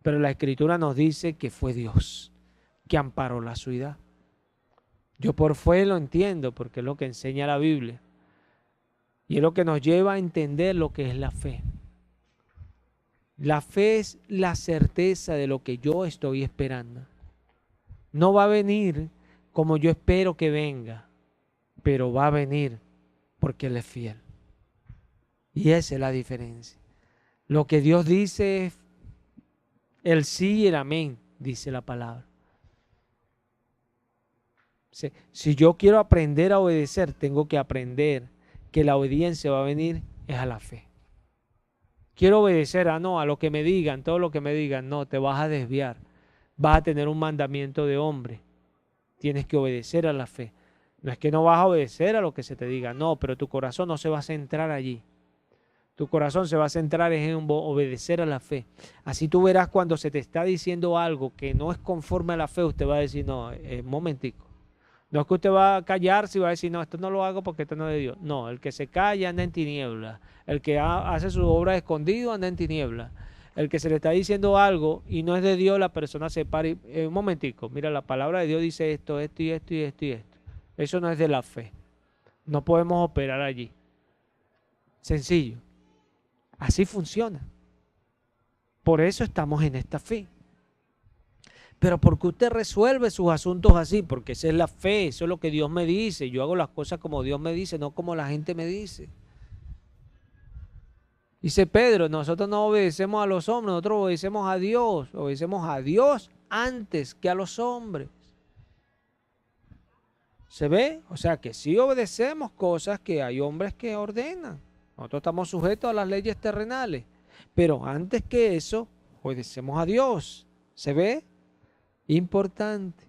pero la Escritura nos dice que fue Dios que amparó la ciudad. Yo por fe lo entiendo, porque es lo que enseña la Biblia. Y es lo que nos lleva a entender lo que es la fe. La fe es la certeza de lo que yo estoy esperando. No va a venir como yo espero que venga, pero va a venir porque Él es fiel. Y esa es la diferencia. Lo que Dios dice es el sí y el amén, dice la palabra. Si yo quiero aprender a obedecer, tengo que aprender que la obediencia va a venir es a la fe. Quiero obedecer a lo que me digan, todo lo que me digan, no, te vas a desviar. Vas a tener un mandamiento de hombre. Tienes que obedecer a la fe. No es que no vas a obedecer a lo que se te diga, no, pero tu corazón no se va a centrar allí. Tu corazón se va a centrar en obedecer a la fe. Así tú verás cuando se te está diciendo algo que no es conforme a la fe, usted va a decir, no, un momentico. No es que usted va a callarse y va a decir, no, esto no lo hago porque esto no es de Dios. No, el que se calla anda en tinieblas. El que hace su obra escondido anda en tinieblas. El que se le está diciendo algo y no es de Dios, la persona se para y, un momentico, mira, la palabra de Dios dice esto, esto y esto y esto y esto. Eso no es de la fe. No podemos operar allí. Sencillo. Así funciona. Por eso estamos en esta fe. Pero ¿por qué usted resuelve sus asuntos así? Porque esa es la fe, eso es lo que Dios me dice. Yo hago las cosas como Dios me dice, no como la gente me dice. Dice Pedro, nosotros no obedecemos a los hombres, nosotros obedecemos a Dios antes que a los hombres. ¿Se ve? O sea que sí obedecemos cosas que hay hombres que ordenan. Nosotros estamos sujetos a las leyes terrenales. Pero antes que eso, obedecemos a Dios. ¿Se ve? Importante.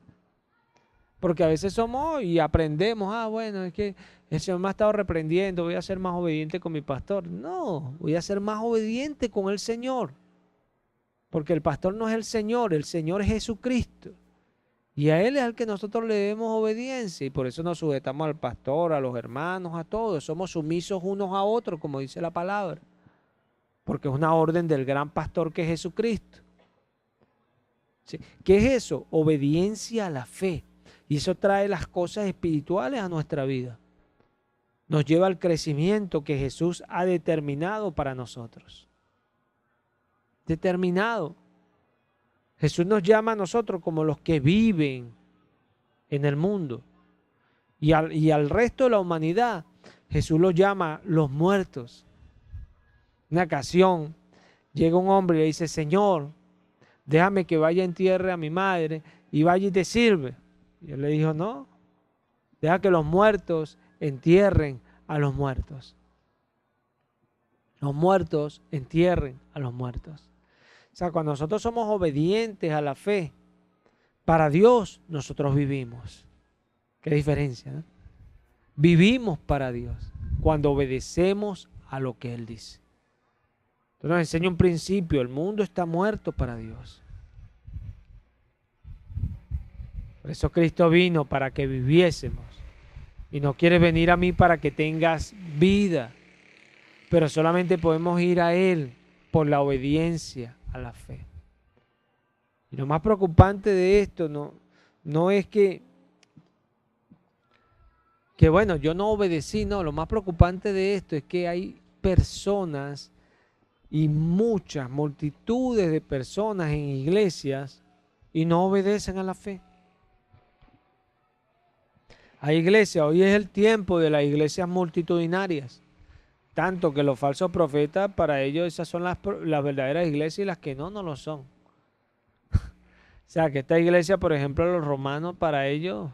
Porque a veces somos y aprendemos, bueno, es que el Señor me ha estado reprendiendo, voy a ser más obediente con mi pastor. No, voy a ser más obediente con el Señor. Porque el pastor no es el Señor es Jesucristo. Y a Él es al que nosotros le debemos obediencia. Y por eso nos sujetamos al pastor, a los hermanos, a todos. Somos sumisos unos a otros, como dice la palabra. Porque es una orden del gran pastor que es Jesucristo. ¿Sí? ¿Qué es eso? Obediencia a la fe. Y eso trae las cosas espirituales a nuestra vida. Nos lleva al crecimiento que Jesús ha determinado para nosotros. Determinado. Jesús nos llama a nosotros como los que viven en el mundo. Y al resto de la humanidad, Jesús los llama los muertos. Una ocasión, llega un hombre y le dice, Señor, déjame que vaya en tierra a mi madre y vaya y te sirve. Y él le dijo, no, deja que los muertos entierren a los muertos. Los muertos entierren a los muertos. O sea, cuando nosotros somos obedientes a la fe, para Dios nosotros vivimos. Qué diferencia, ¿no? Vivimos para Dios cuando obedecemos a lo que Él dice. Entonces nos enseña un principio, el mundo está muerto para Dios. Por eso Cristo vino para que viviésemos. Y no quiere venir a mí para que tengas vida. Pero solamente podemos ir a Él por la obediencia a la fe. Y lo más preocupante de esto no es que que bueno, yo no obedecí, no, lo más preocupante de esto es que hay personas y muchas multitudes de personas en iglesias y no obedecen a la fe. Hay iglesias, hoy es el tiempo de las iglesias multitudinarias, tanto que los falsos profetas, para ellos esas son las verdaderas iglesias y las que no lo son. O sea, que esta iglesia, por ejemplo, los romanos, para ellos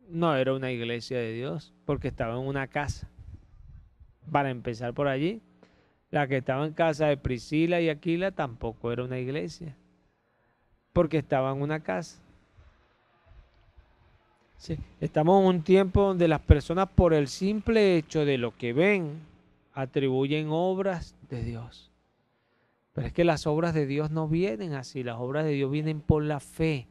no era una iglesia de Dios, porque estaba en una casa. Para empezar por allí, la que estaba en casa de Priscila y Aquila tampoco era una iglesia, porque estaba en una casa. Sí, estamos en un tiempo donde las personas, por el simple hecho de lo que ven, atribuyen obras de Dios. Pero es que las obras de Dios no vienen así, las obras de Dios vienen por la fe.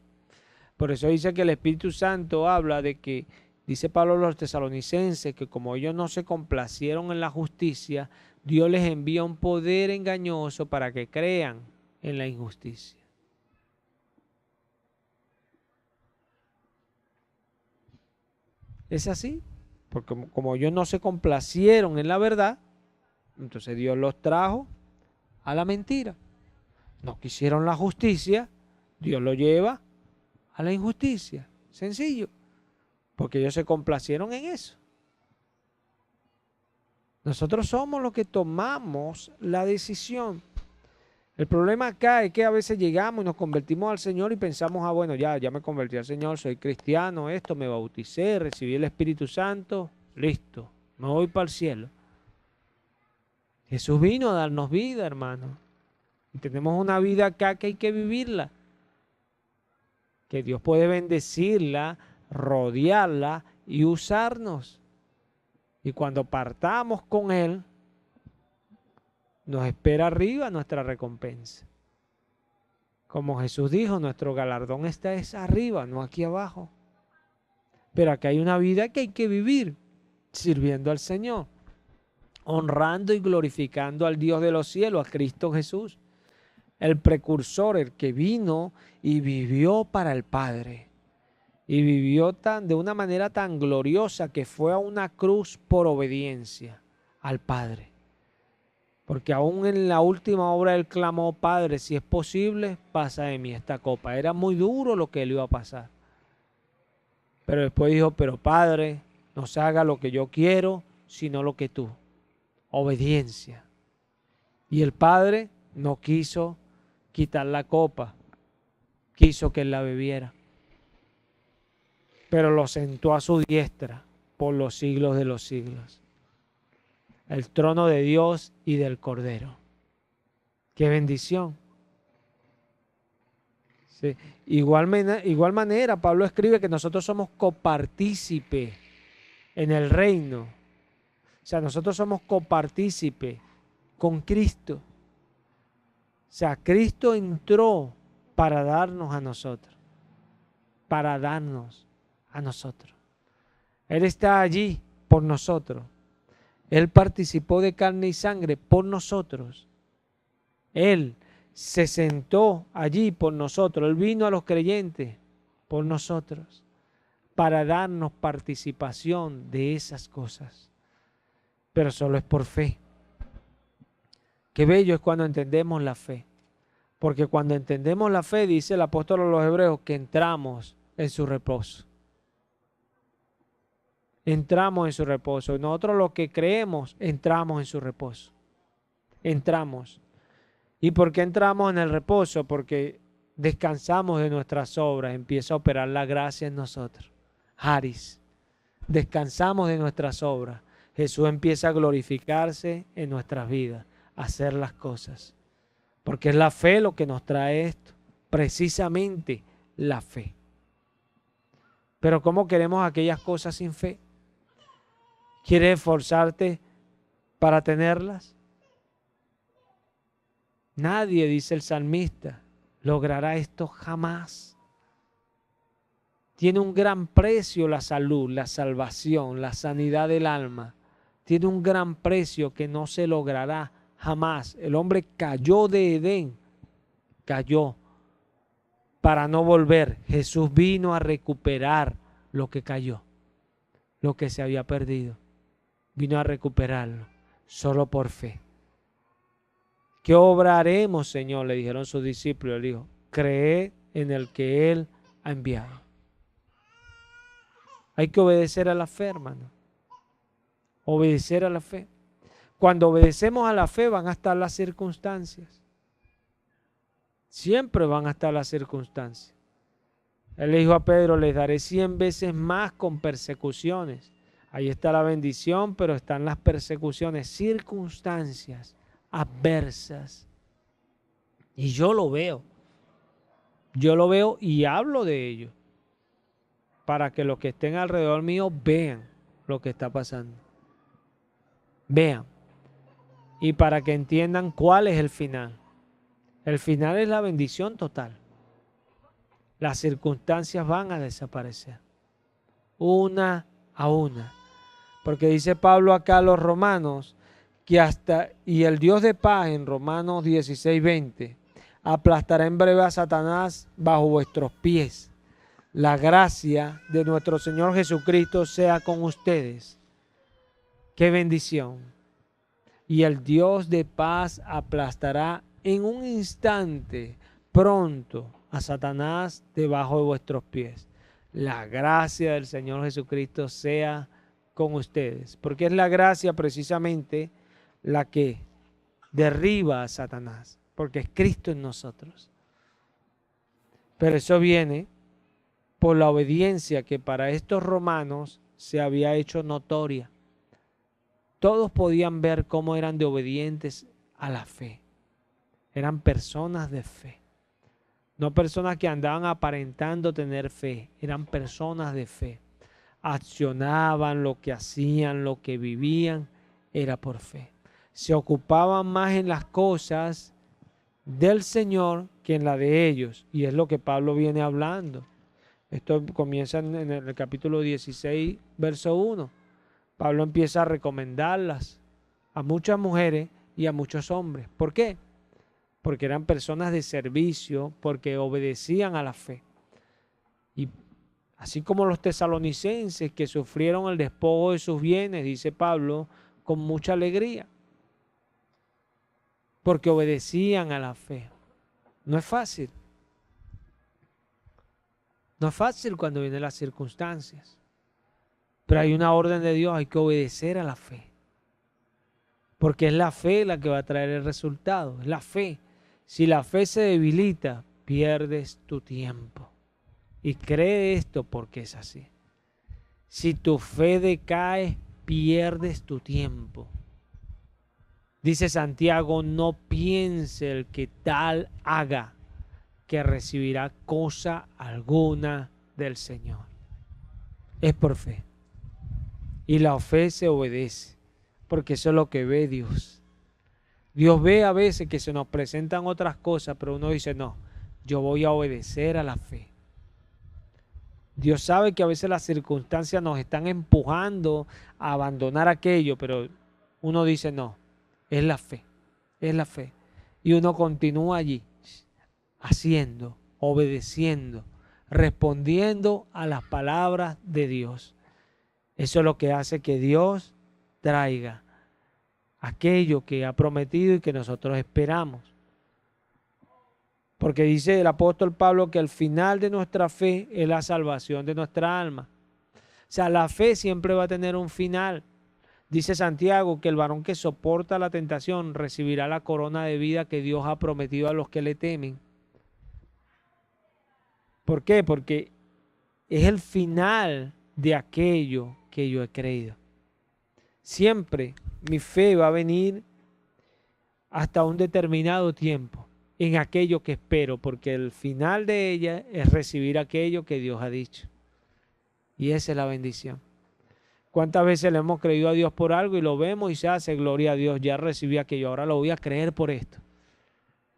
Por eso dice que el Espíritu Santo habla de que, dice Pablo a los tesalonicenses, que como ellos no se complacieron en la justicia, Dios les envía un poder engañoso para que crean en la injusticia. Es así, porque como ellos no se complacieron en la verdad, entonces Dios los trajo a la mentira. No quisieron la justicia, Dios lo lleva a la injusticia. Sencillo, porque ellos se complacieron en eso. Nosotros somos los que tomamos la decisión. El problema acá es que a veces llegamos y nos convertimos al Señor y pensamos, bueno, ya me convertí al Señor, soy cristiano, esto, me bauticé, recibí el Espíritu Santo, listo, me voy para el cielo. Jesús vino a darnos vida, hermano. Y tenemos una vida acá que hay que vivirla. Que Dios puede bendecirla, rodearla y usarnos. Y cuando partamos con Él, nos espera arriba nuestra recompensa. Como Jesús dijo, nuestro galardón está arriba, no aquí abajo. Pero aquí hay una vida que hay que vivir, sirviendo al Señor, honrando y glorificando al Dios de los cielos, a Cristo Jesús, el precursor, el que vino y vivió para el Padre. Y vivió de una manera tan gloriosa que fue a una cruz por obediencia al Padre. Porque aún en la última hora él clamó, Padre, si es posible, pasa de mí esta copa. Era muy duro lo que le iba a pasar. Pero después dijo, pero Padre, no se haga lo que yo quiero, sino lo que tú. Obediencia. Y el Padre no quiso quitar la copa, quiso que él la bebiera. Pero lo sentó a su diestra por los siglos de los siglos. El trono de Dios y del Cordero. ¡Qué bendición! Sí. Igual manera, Pablo escribe que nosotros somos copartícipes en el reino. O sea, nosotros somos copartícipes con Cristo. O sea, Cristo entró para darnos a nosotros. Para darnos a nosotros. Él está allí por nosotros. Él participó de carne y sangre por nosotros. Él se sentó allí por nosotros. Él vino a los creyentes por nosotros para darnos participación de esas cosas. Pero solo es por fe. Qué bello es cuando entendemos la fe. Porque cuando entendemos la fe, dice el apóstol a los hebreos, que entramos en su reposo. Entramos en su reposo. Nosotros los que creemos, entramos en su reposo. Entramos. ¿Y por qué entramos en el reposo? Porque descansamos de nuestras obras. Empieza a operar la gracia en nosotros. Haris. Descansamos de nuestras obras. Jesús empieza a glorificarse en nuestras vidas. A hacer las cosas. Porque es la fe lo que nos trae esto. Precisamente la fe. Pero ¿cómo queremos aquellas cosas sin fe? ¿Quieres esforzarte para tenerlas? Nadie, dice el salmista, logrará esto jamás. Tiene un gran precio la salud, la salvación, la sanidad del alma. Tiene un gran precio que no se logrará jamás. El hombre cayó de Edén, cayó para no volver. Jesús vino a recuperar lo que cayó. lo que se había perdido. Vino a recuperarlo, solo por fe. ¿Qué obra haremos, Señor?, le dijeron sus discípulos. Él dijo: cree en el que Él ha enviado. Hay que obedecer a la fe, hermano. Obedecer a la fe. Cuando obedecemos a la fe van a estar las circunstancias. Siempre van a estar las circunstancias. Él le dijo a Pedro: les daré 100 veces más con persecuciones. Ahí está la bendición, pero están las persecuciones, circunstancias adversas. Y yo lo veo. Yo lo veo y hablo de ello, para que los que estén alrededor mío vean lo que está pasando. Vean. Y para que entiendan cuál es el final. El final es la bendición total. Las circunstancias van a desaparecer, una a una. Porque dice Pablo acá a los romanos, que y el Dios de paz, en Romanos 16:20, aplastará en breve a Satanás bajo vuestros pies. La gracia de nuestro Señor Jesucristo sea con ustedes. ¡Qué bendición! Y el Dios de paz aplastará en un instante, pronto, a Satanás debajo de vuestros pies. La gracia del Señor Jesucristo sea con ustedes. Porque es la gracia precisamente la que derriba a Satanás. Porque es Cristo en nosotros. Pero eso viene por la obediencia que para estos romanos se había hecho notoria. Todos podían ver cómo eran de obedientes a la fe. Eran personas de fe. No personas que andaban aparentando tener fe. Eran personas de fe. Accionaban, lo que hacían, lo que vivían, era por fe. Se ocupaban más en las cosas del Señor que en la de ellos. Y es lo que Pablo viene hablando. Esto comienza en el capítulo 16, verso 1. Pablo empieza a recomendarlas a muchas mujeres y a muchos hombres. ¿Por qué? Porque eran personas de servicio, porque obedecían a la fe. Y así como los tesalonicenses que sufrieron el despojo de sus bienes, dice Pablo, con mucha alegría. Porque obedecían a la fe. No es fácil. No es fácil cuando vienen las circunstancias. Pero hay una orden de Dios, hay que obedecer a la fe. Porque es la fe la que va a traer el resultado. Es la fe. Si la fe se debilita, pierdes tu tiempo. Y cree esto porque es así. Si tu fe decae, pierdes tu tiempo. Dice Santiago: no piense el que tal haga, que recibirá cosa alguna del Señor. Es por fe. Y la fe se obedece, porque eso es lo que ve Dios. Dios ve a veces que se nos presentan otras cosas, pero uno dice: no, yo voy a obedecer a la fe. Dios sabe que a veces las circunstancias nos están empujando a abandonar aquello, pero uno dice: no, es la fe, es la fe. Y uno continúa allí, haciendo, obedeciendo, respondiendo a las palabras de Dios. Eso es lo que hace que Dios traiga aquello que ha prometido y que nosotros esperamos. Porque dice el apóstol Pablo que el final de nuestra fe es la salvación de nuestra alma. O sea, la fe siempre va a tener un final. Dice Santiago que el varón que soporta la tentación recibirá la corona de vida que Dios ha prometido a los que le temen. ¿Por qué? Porque es el final de aquello que yo he creído. Siempre mi fe va a venir hasta un determinado tiempo en aquello que espero, porque el final de ella es recibir aquello que Dios ha dicho. Y esa es la bendición. ¿Cuántas veces le hemos creído a Dios por algo y lo vemos y se hace? Gloria a Dios, ya recibí aquello, ahora lo voy a creer por esto.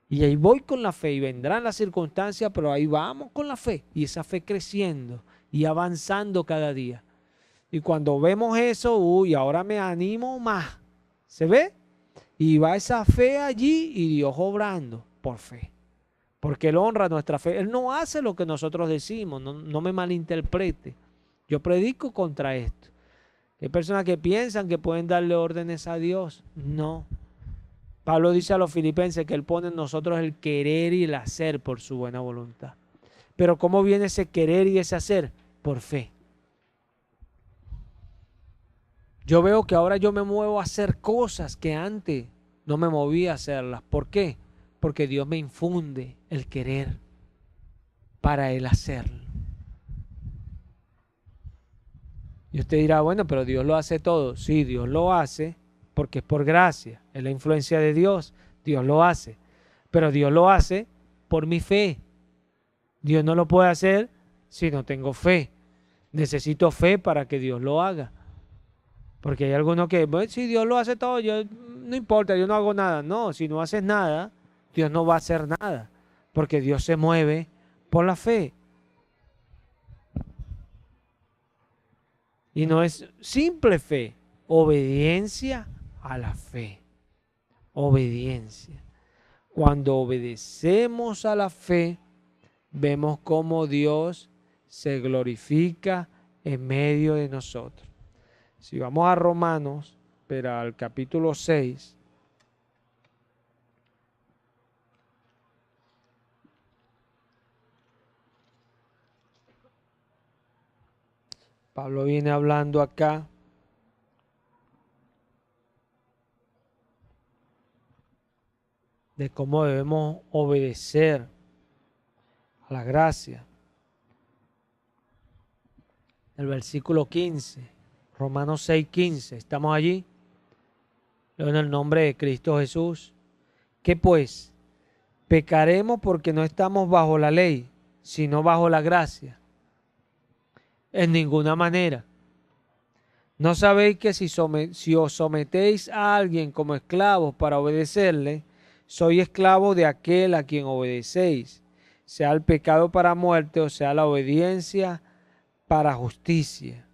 Y ahí voy con la fe y vendrán las circunstancias, pero ahí vamos con la fe. Y esa fe creciendo y avanzando cada día. Y cuando vemos eso, ahora me animo más. ¿Se ve? Y va esa fe allí y Dios obrando por fe. Porque Él honra nuestra fe. Él no hace lo que nosotros decimos, no me malinterprete. Yo predico contra esto. Hay personas que piensan que pueden darle órdenes a Dios. No. Pablo dice a los filipenses que Él pone en nosotros el querer y el hacer por su buena voluntad. Pero ¿cómo viene ese querer y ese hacer? Por fe. Yo veo que ahora yo me muevo a hacer cosas que antes no me movía a hacerlas. ¿Por qué? Porque Dios me infunde el querer para Él hacerlo. Y usted dirá, bueno, pero Dios lo hace todo. Sí, Dios lo hace porque es por gracia. Es la influencia de Dios. Dios lo hace. Pero Dios lo hace por mi fe. Dios no lo puede hacer si no tengo fe. Necesito fe para que Dios lo haga. Porque hay algunos que, bueno, si Dios lo hace todo, yo no importa, yo no hago nada. No, si no haces nada, Dios no va a hacer nada. Porque Dios se mueve por la fe. Y no es simple fe, obediencia a la fe. Obediencia. Cuando obedecemos a la fe, vemos cómo Dios se glorifica en medio de nosotros. Si vamos a Romanos, pero al capítulo 6, Pablo viene hablando acá de cómo debemos obedecer a la gracia. El versículo 15, Romanos 6:15, ¿estamos allí? Leo en el nombre de Cristo Jesús. ¿Qué pues? ¿Pecaremos porque no estamos bajo la ley, sino bajo la gracia? En ninguna manera. ¿No sabéis que si os sometéis a alguien como esclavos para obedecerle, sois esclavos de aquel a quien obedecéis, sea el pecado para muerte o sea la obediencia para justicia?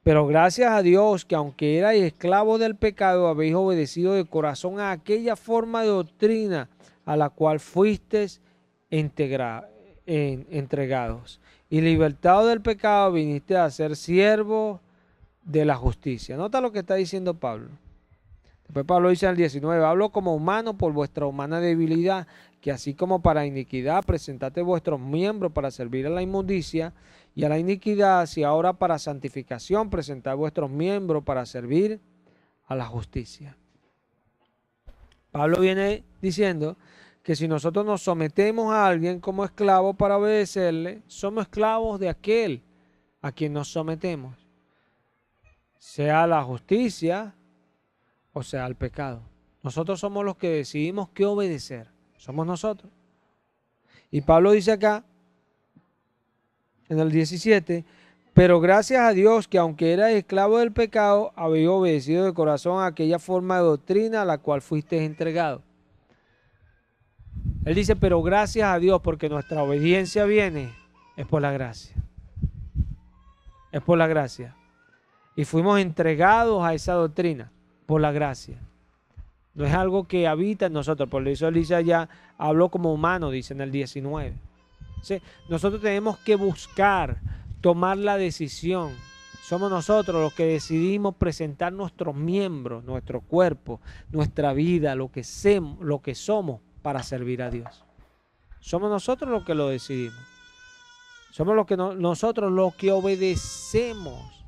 Pero gracias a Dios que aunque erais esclavos del pecado, habéis obedecido de corazón a aquella forma de doctrina a la cual fuisteis entregados. Y libertados del pecado, viniste a ser siervos de la justicia. Nota lo que está diciendo Pablo. Después Pablo dice en el 19, hablo como humano por vuestra humana debilidad, que así como para iniquidad presentaste vuestros miembros para servir a la inmundicia y a la iniquidad, así ahora para santificación presentad vuestros miembros para servir a la justicia. Pablo viene diciendo que si nosotros nos sometemos a alguien como esclavos para obedecerle, somos esclavos de aquel a quien nos sometemos, sea la justicia o sea el pecado. Nosotros somos los que decidimos qué obedecer, somos nosotros. Y Pablo dice acá, en el 17, pero gracias a Dios que aunque erais esclavos del pecado, habéis obedecido de corazón a aquella forma de doctrina a la cual fuisteis entregados. Él dice, pero gracias a Dios, porque nuestra obediencia viene, es por la gracia. Es por la gracia. Y fuimos entregados a esa doctrina, por la gracia. No es algo que habita en nosotros, por eso él dice allá, habló como humano, dice en el 19. ¿Sí? Nosotros tenemos que buscar, tomar la decisión. Somos nosotros los que decidimos presentar nuestros miembros, nuestro cuerpo, nuestra vida, lo que somos para servir a Dios. Somos nosotros los que lo decidimos. Somos nosotros los que obedecemos.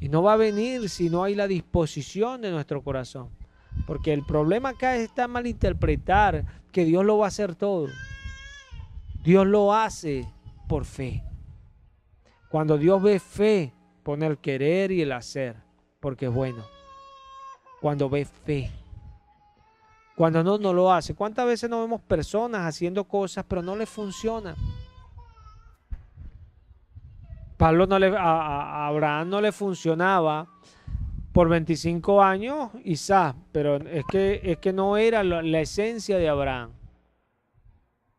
Y no va a venir si no hay la disposición de nuestro corazón. Porque el problema acá está malinterpretar que Dios lo va a hacer todo. Dios lo hace por fe. Cuando Dios ve fe, pone el querer y el hacer, porque es bueno. Cuando ve fe. Cuando no lo hace. ¿Cuántas veces no vemos personas haciendo cosas pero no les funcionan? A Abraham no le funcionaba por 25 años Isaac, pero es que no era la esencia de Abraham.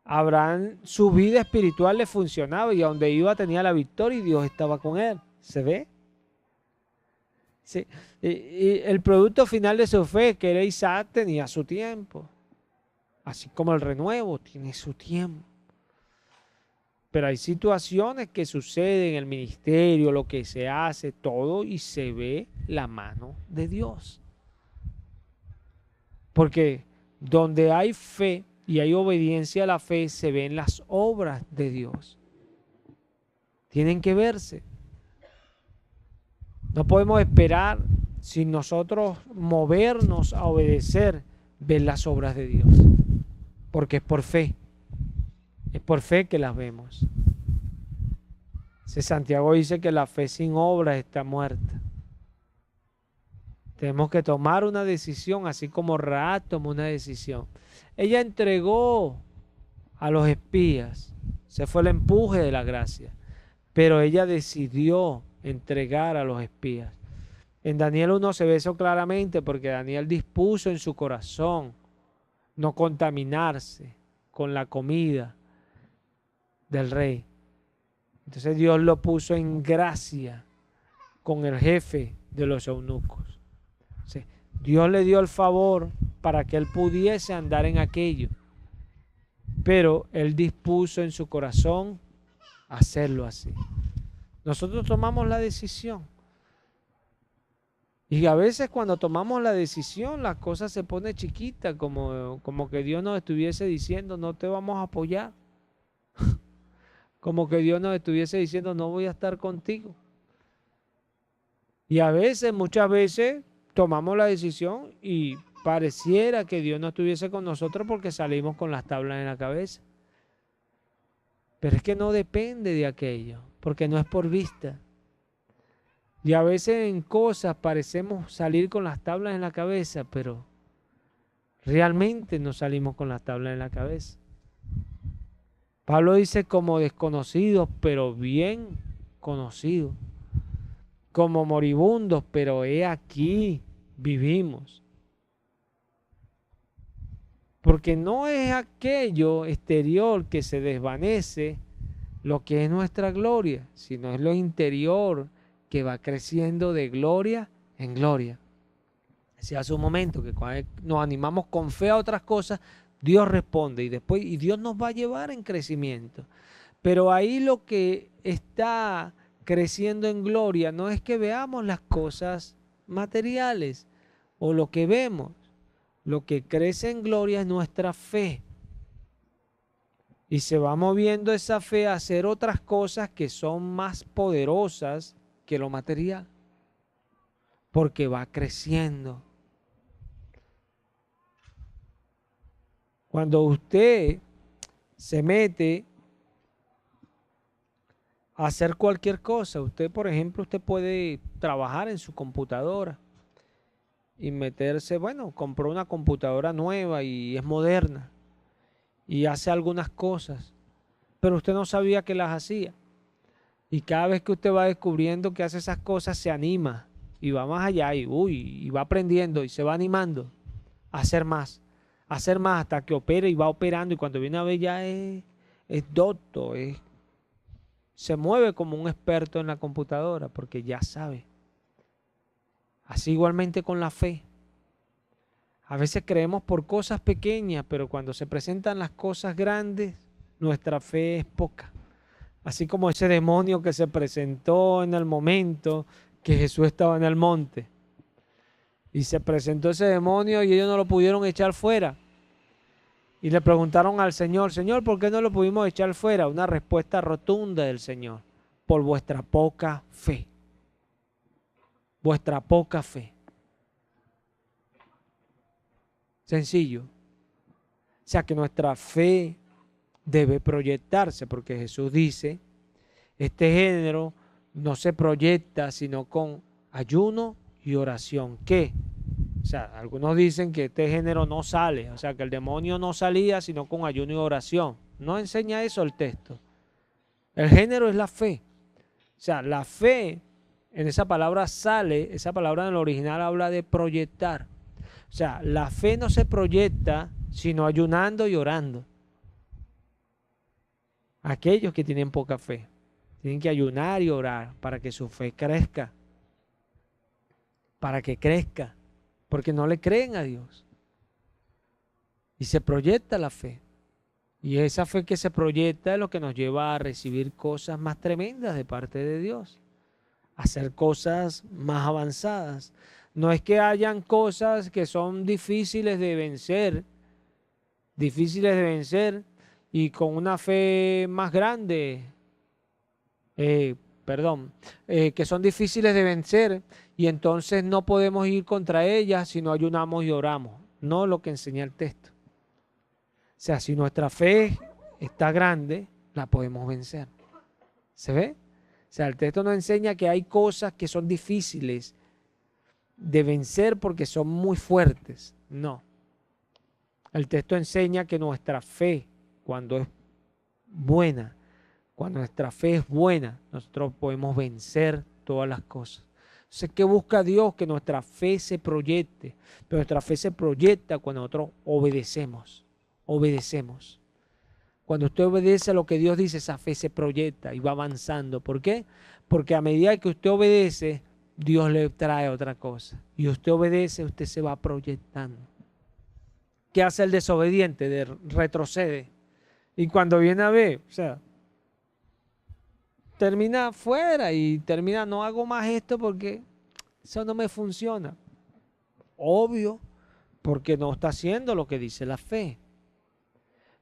Abraham, su vida espiritual le funcionaba y a donde iba tenía la victoria y Dios estaba con él. ¿Se ve? Sí. Y el producto final de su fe, que era Isaac, tenía su tiempo. Así como el renuevo tiene su tiempo. Pero hay situaciones que suceden en el ministerio, lo que se hace, todo, y se ve la mano de Dios. Porque donde hay fe y hay obediencia a la fe, se ven las obras de Dios. Tienen que verse. No podemos esperar, sin nosotros movernos a obedecer, ver las obras de Dios. Porque es por fe. Es por fe que las vemos. Santiago dice que la fe sin obras está muerta. Tenemos que tomar una decisión, así como Rahab tomó una decisión. Ella entregó a los espías. Se fue el empuje de la gracia. Pero ella decidió entregar a los espías. En Daniel 1 se ve eso claramente, porque Daniel dispuso en su corazón no contaminarse con la comida del rey. Entonces Dios lo puso en gracia con el jefe de los eunucos. Sí, Dios le dio el favor para que él pudiese andar en aquello. Pero él dispuso en su corazón hacerlo así. Nosotros tomamos la decisión. Y a veces cuando tomamos la decisión, las cosas se ponen chiquitas, como que Dios nos estuviese diciendo, no te vamos a apoyar. Como que Dios nos estuviese diciendo, no voy a estar contigo. Y a veces, muchas veces, tomamos la decisión y pareciera que Dios no estuviese con nosotros porque salimos con las tablas en la cabeza. Pero es que no depende de aquello, porque no es por vista. Y a veces en cosas parecemos salir con las tablas en la cabeza, pero realmente no salimos con las tablas en la cabeza. Pablo dice como desconocidos, pero bien conocidos. Como moribundos, pero he aquí vivimos. Porque no es aquello exterior que se desvanece lo que es nuestra gloria, sino es lo interior que va creciendo de gloria en gloria. Decía hace un momento que cuando nos animamos con fe a otras cosas, Dios responde y Dios nos va a llevar en crecimiento. Pero ahí lo que está creciendo en gloria no es que veamos las cosas materiales o lo que vemos. Lo que crece en gloria es nuestra fe. Y se va moviendo esa fe a hacer otras cosas que son más poderosas que lo material. Porque va creciendo. Cuando usted se mete a hacer cualquier cosa, usted, por ejemplo, usted puede trabajar en su computadora y meterse, bueno, compró una computadora nueva y es moderna y hace algunas cosas, pero usted no sabía que las hacía. Y cada vez que usted va descubriendo que hace esas cosas, se anima y va más allá y va aprendiendo y se va animando a hacer más hasta que opere y va operando, y cuando viene a ver ya es docto, se mueve como un experto en la computadora porque ya sabe. Así igualmente con la fe. A veces creemos por cosas pequeñas, pero cuando se presentan las cosas grandes, nuestra fe es poca. Así como ese demonio que se presentó en el momento que Jesús estaba en el monte. Y se presentó ese demonio y ellos no lo pudieron echar fuera. Y le preguntaron al Señor, Señor, ¿por qué no lo pudimos echar fuera? Una respuesta rotunda del Señor: por vuestra poca fe. Vuestra poca fe. Sencillo. O sea que nuestra fe debe proyectarse, porque Jesús dice, este género no se proyecta sino con ayuno y oración. ¿Qué? O sea, algunos dicen que este género no sale, o sea, que el demonio no salía sino con ayuno y oración. No enseña eso el texto. El género es la fe. O sea, la fe, en esa palabra sale, esa palabra en el original habla de proyectar. O sea, la fe no se proyecta sino ayunando y orando. Aquellos que tienen poca fe tienen que ayunar y orar para que su fe crezca. Para que crezca. Porque no le creen a Dios. Y se proyecta la fe. Y esa fe que se proyecta es lo que nos lleva a recibir cosas más tremendas de parte de Dios, a hacer cosas más avanzadas. No es que hayan cosas que son difíciles de vencer y con una fe más grande, que son difíciles de vencer y entonces no podemos ir contra ellas si no ayunamos y oramos. No lo que enseña el texto. O sea, si nuestra fe está grande, la podemos vencer. ¿Se ve? O sea, el texto nos enseña que hay cosas que son difíciles de vencer porque son muy fuertes. No. El texto enseña que nuestra fe, cuando es buena, cuando nuestra fe es buena, nosotros podemos vencer todas las cosas. Entonces, ¿qué busca Dios? Que nuestra fe se proyecte. Pero nuestra fe se proyecta cuando nosotros obedecemos. Obedecemos. Cuando usted obedece a lo que Dios dice, esa fe se proyecta y va avanzando. ¿Por qué? Porque a medida que usted obedece, Dios le trae otra cosa. Y usted obedece, usted se va proyectando. ¿Qué hace el desobediente? Retrocede. Y cuando viene a ver, o sea, termina fuera y termina, no hago más esto porque eso no me funciona. Obvio, porque no está haciendo lo que dice la fe.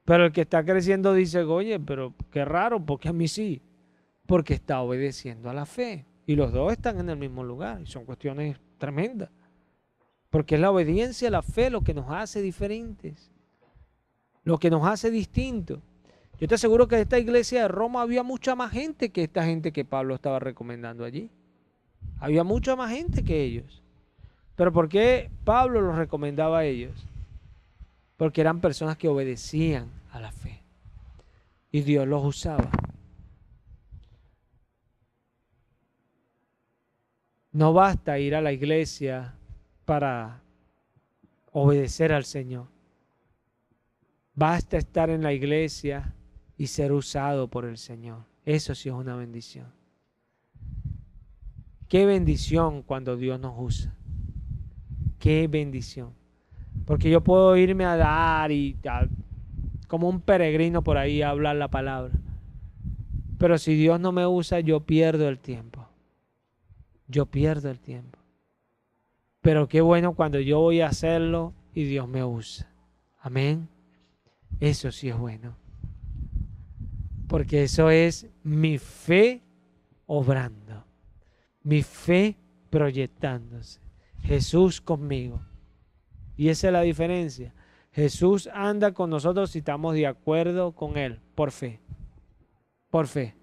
Pero el que está creciendo dice, oye, pero qué raro, porque a mí sí. Porque está obedeciendo a la fe. Y los dos están en el mismo lugar. Y son cuestiones tremendas. Porque es la obediencia a la fe lo que nos hace diferentes. Lo que nos hace distintos. Yo te aseguro que en esta iglesia de Roma había mucha más gente que esta gente que Pablo estaba recomendando allí. Había mucha más gente que ellos. Pero ¿por qué Pablo los recomendaba a ellos? Porque eran personas que obedecían a la fe. Y Dios los usaba. No basta ir a la iglesia para obedecer al Señor. Basta estar en la iglesia y ser usado por el Señor. Eso sí es una bendición. Qué bendición cuando Dios nos usa. Qué bendición. Porque yo puedo irme a dar como un peregrino por ahí a hablar la palabra. Pero si Dios no me usa, yo pierdo el tiempo. Yo pierdo el tiempo. Pero qué bueno cuando yo voy a hacerlo y Dios me usa. Amén. Eso sí es bueno. Porque eso es mi fe obrando. Mi fe proyectándose. Jesús conmigo. Y esa es la diferencia. Jesús anda con nosotros si estamos de acuerdo con Él, por fe. Por fe.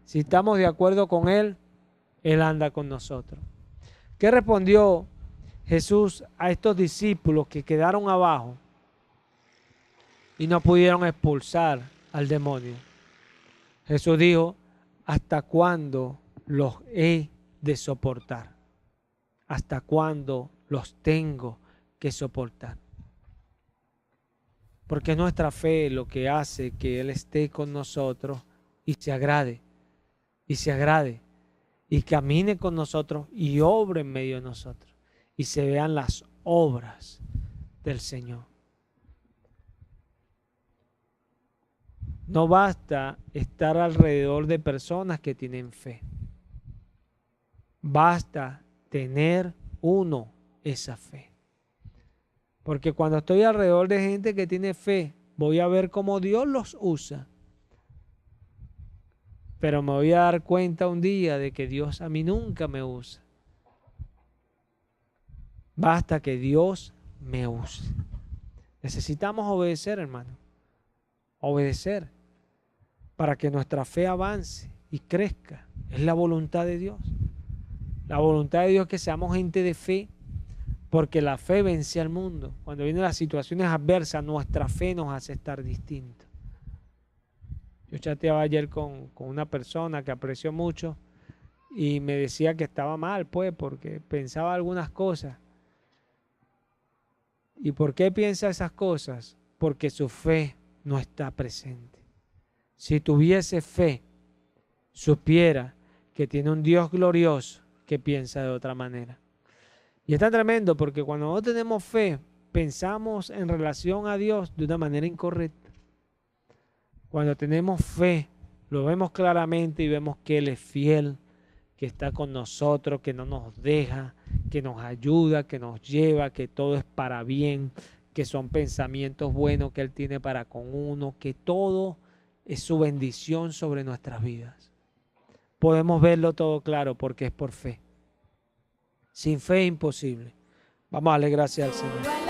Si estamos de acuerdo con Él, Él anda con nosotros. ¿Qué respondió Jesús a estos discípulos que quedaron abajo y no pudieron expulsar al demonio? Jesús dijo, ¿hasta cuándo los he de soportar? ¿Hasta cuándo los tengo que soportar? Porque es nuestra fe lo que hace que Él esté con nosotros y se agrade, y camine con nosotros y obre en medio de nosotros, y se vean las obras del Señor. No basta estar alrededor de personas que tienen fe. Basta tener uno esa fe. Porque cuando estoy alrededor de gente que tiene fe, voy a ver cómo Dios los usa. Pero me voy a dar cuenta un día de que Dios a mí nunca me usa. Basta que Dios me use. Necesitamos obedecer, hermano. Obedecer para que nuestra fe avance y crezca. Es la voluntad de Dios. La voluntad de Dios es que seamos gente de fe, porque la fe vence al mundo. Cuando vienen las situaciones adversas, nuestra fe nos hace estar distintos. Yo chateaba ayer con una persona que aprecio mucho y me decía que estaba mal, pues, porque pensaba algunas cosas. ¿Y por qué piensa esas cosas? Porque su fe no está presente. Si tuviese fe, supiera que tiene un Dios glorioso que piensa de otra manera. Y es tan tremendo porque cuando no tenemos fe, pensamos en relación a Dios de una manera incorrecta. Cuando tenemos fe, lo vemos claramente y vemos que Él es fiel, que está con nosotros, que no nos deja, que nos ayuda, que nos lleva, que todo es para bien, que son pensamientos buenos que Él tiene para con uno, que todo es su bendición sobre nuestras vidas. Podemos verlo todo claro porque es por fe. Sin fe es imposible. Vamos a darle gracias al Señor.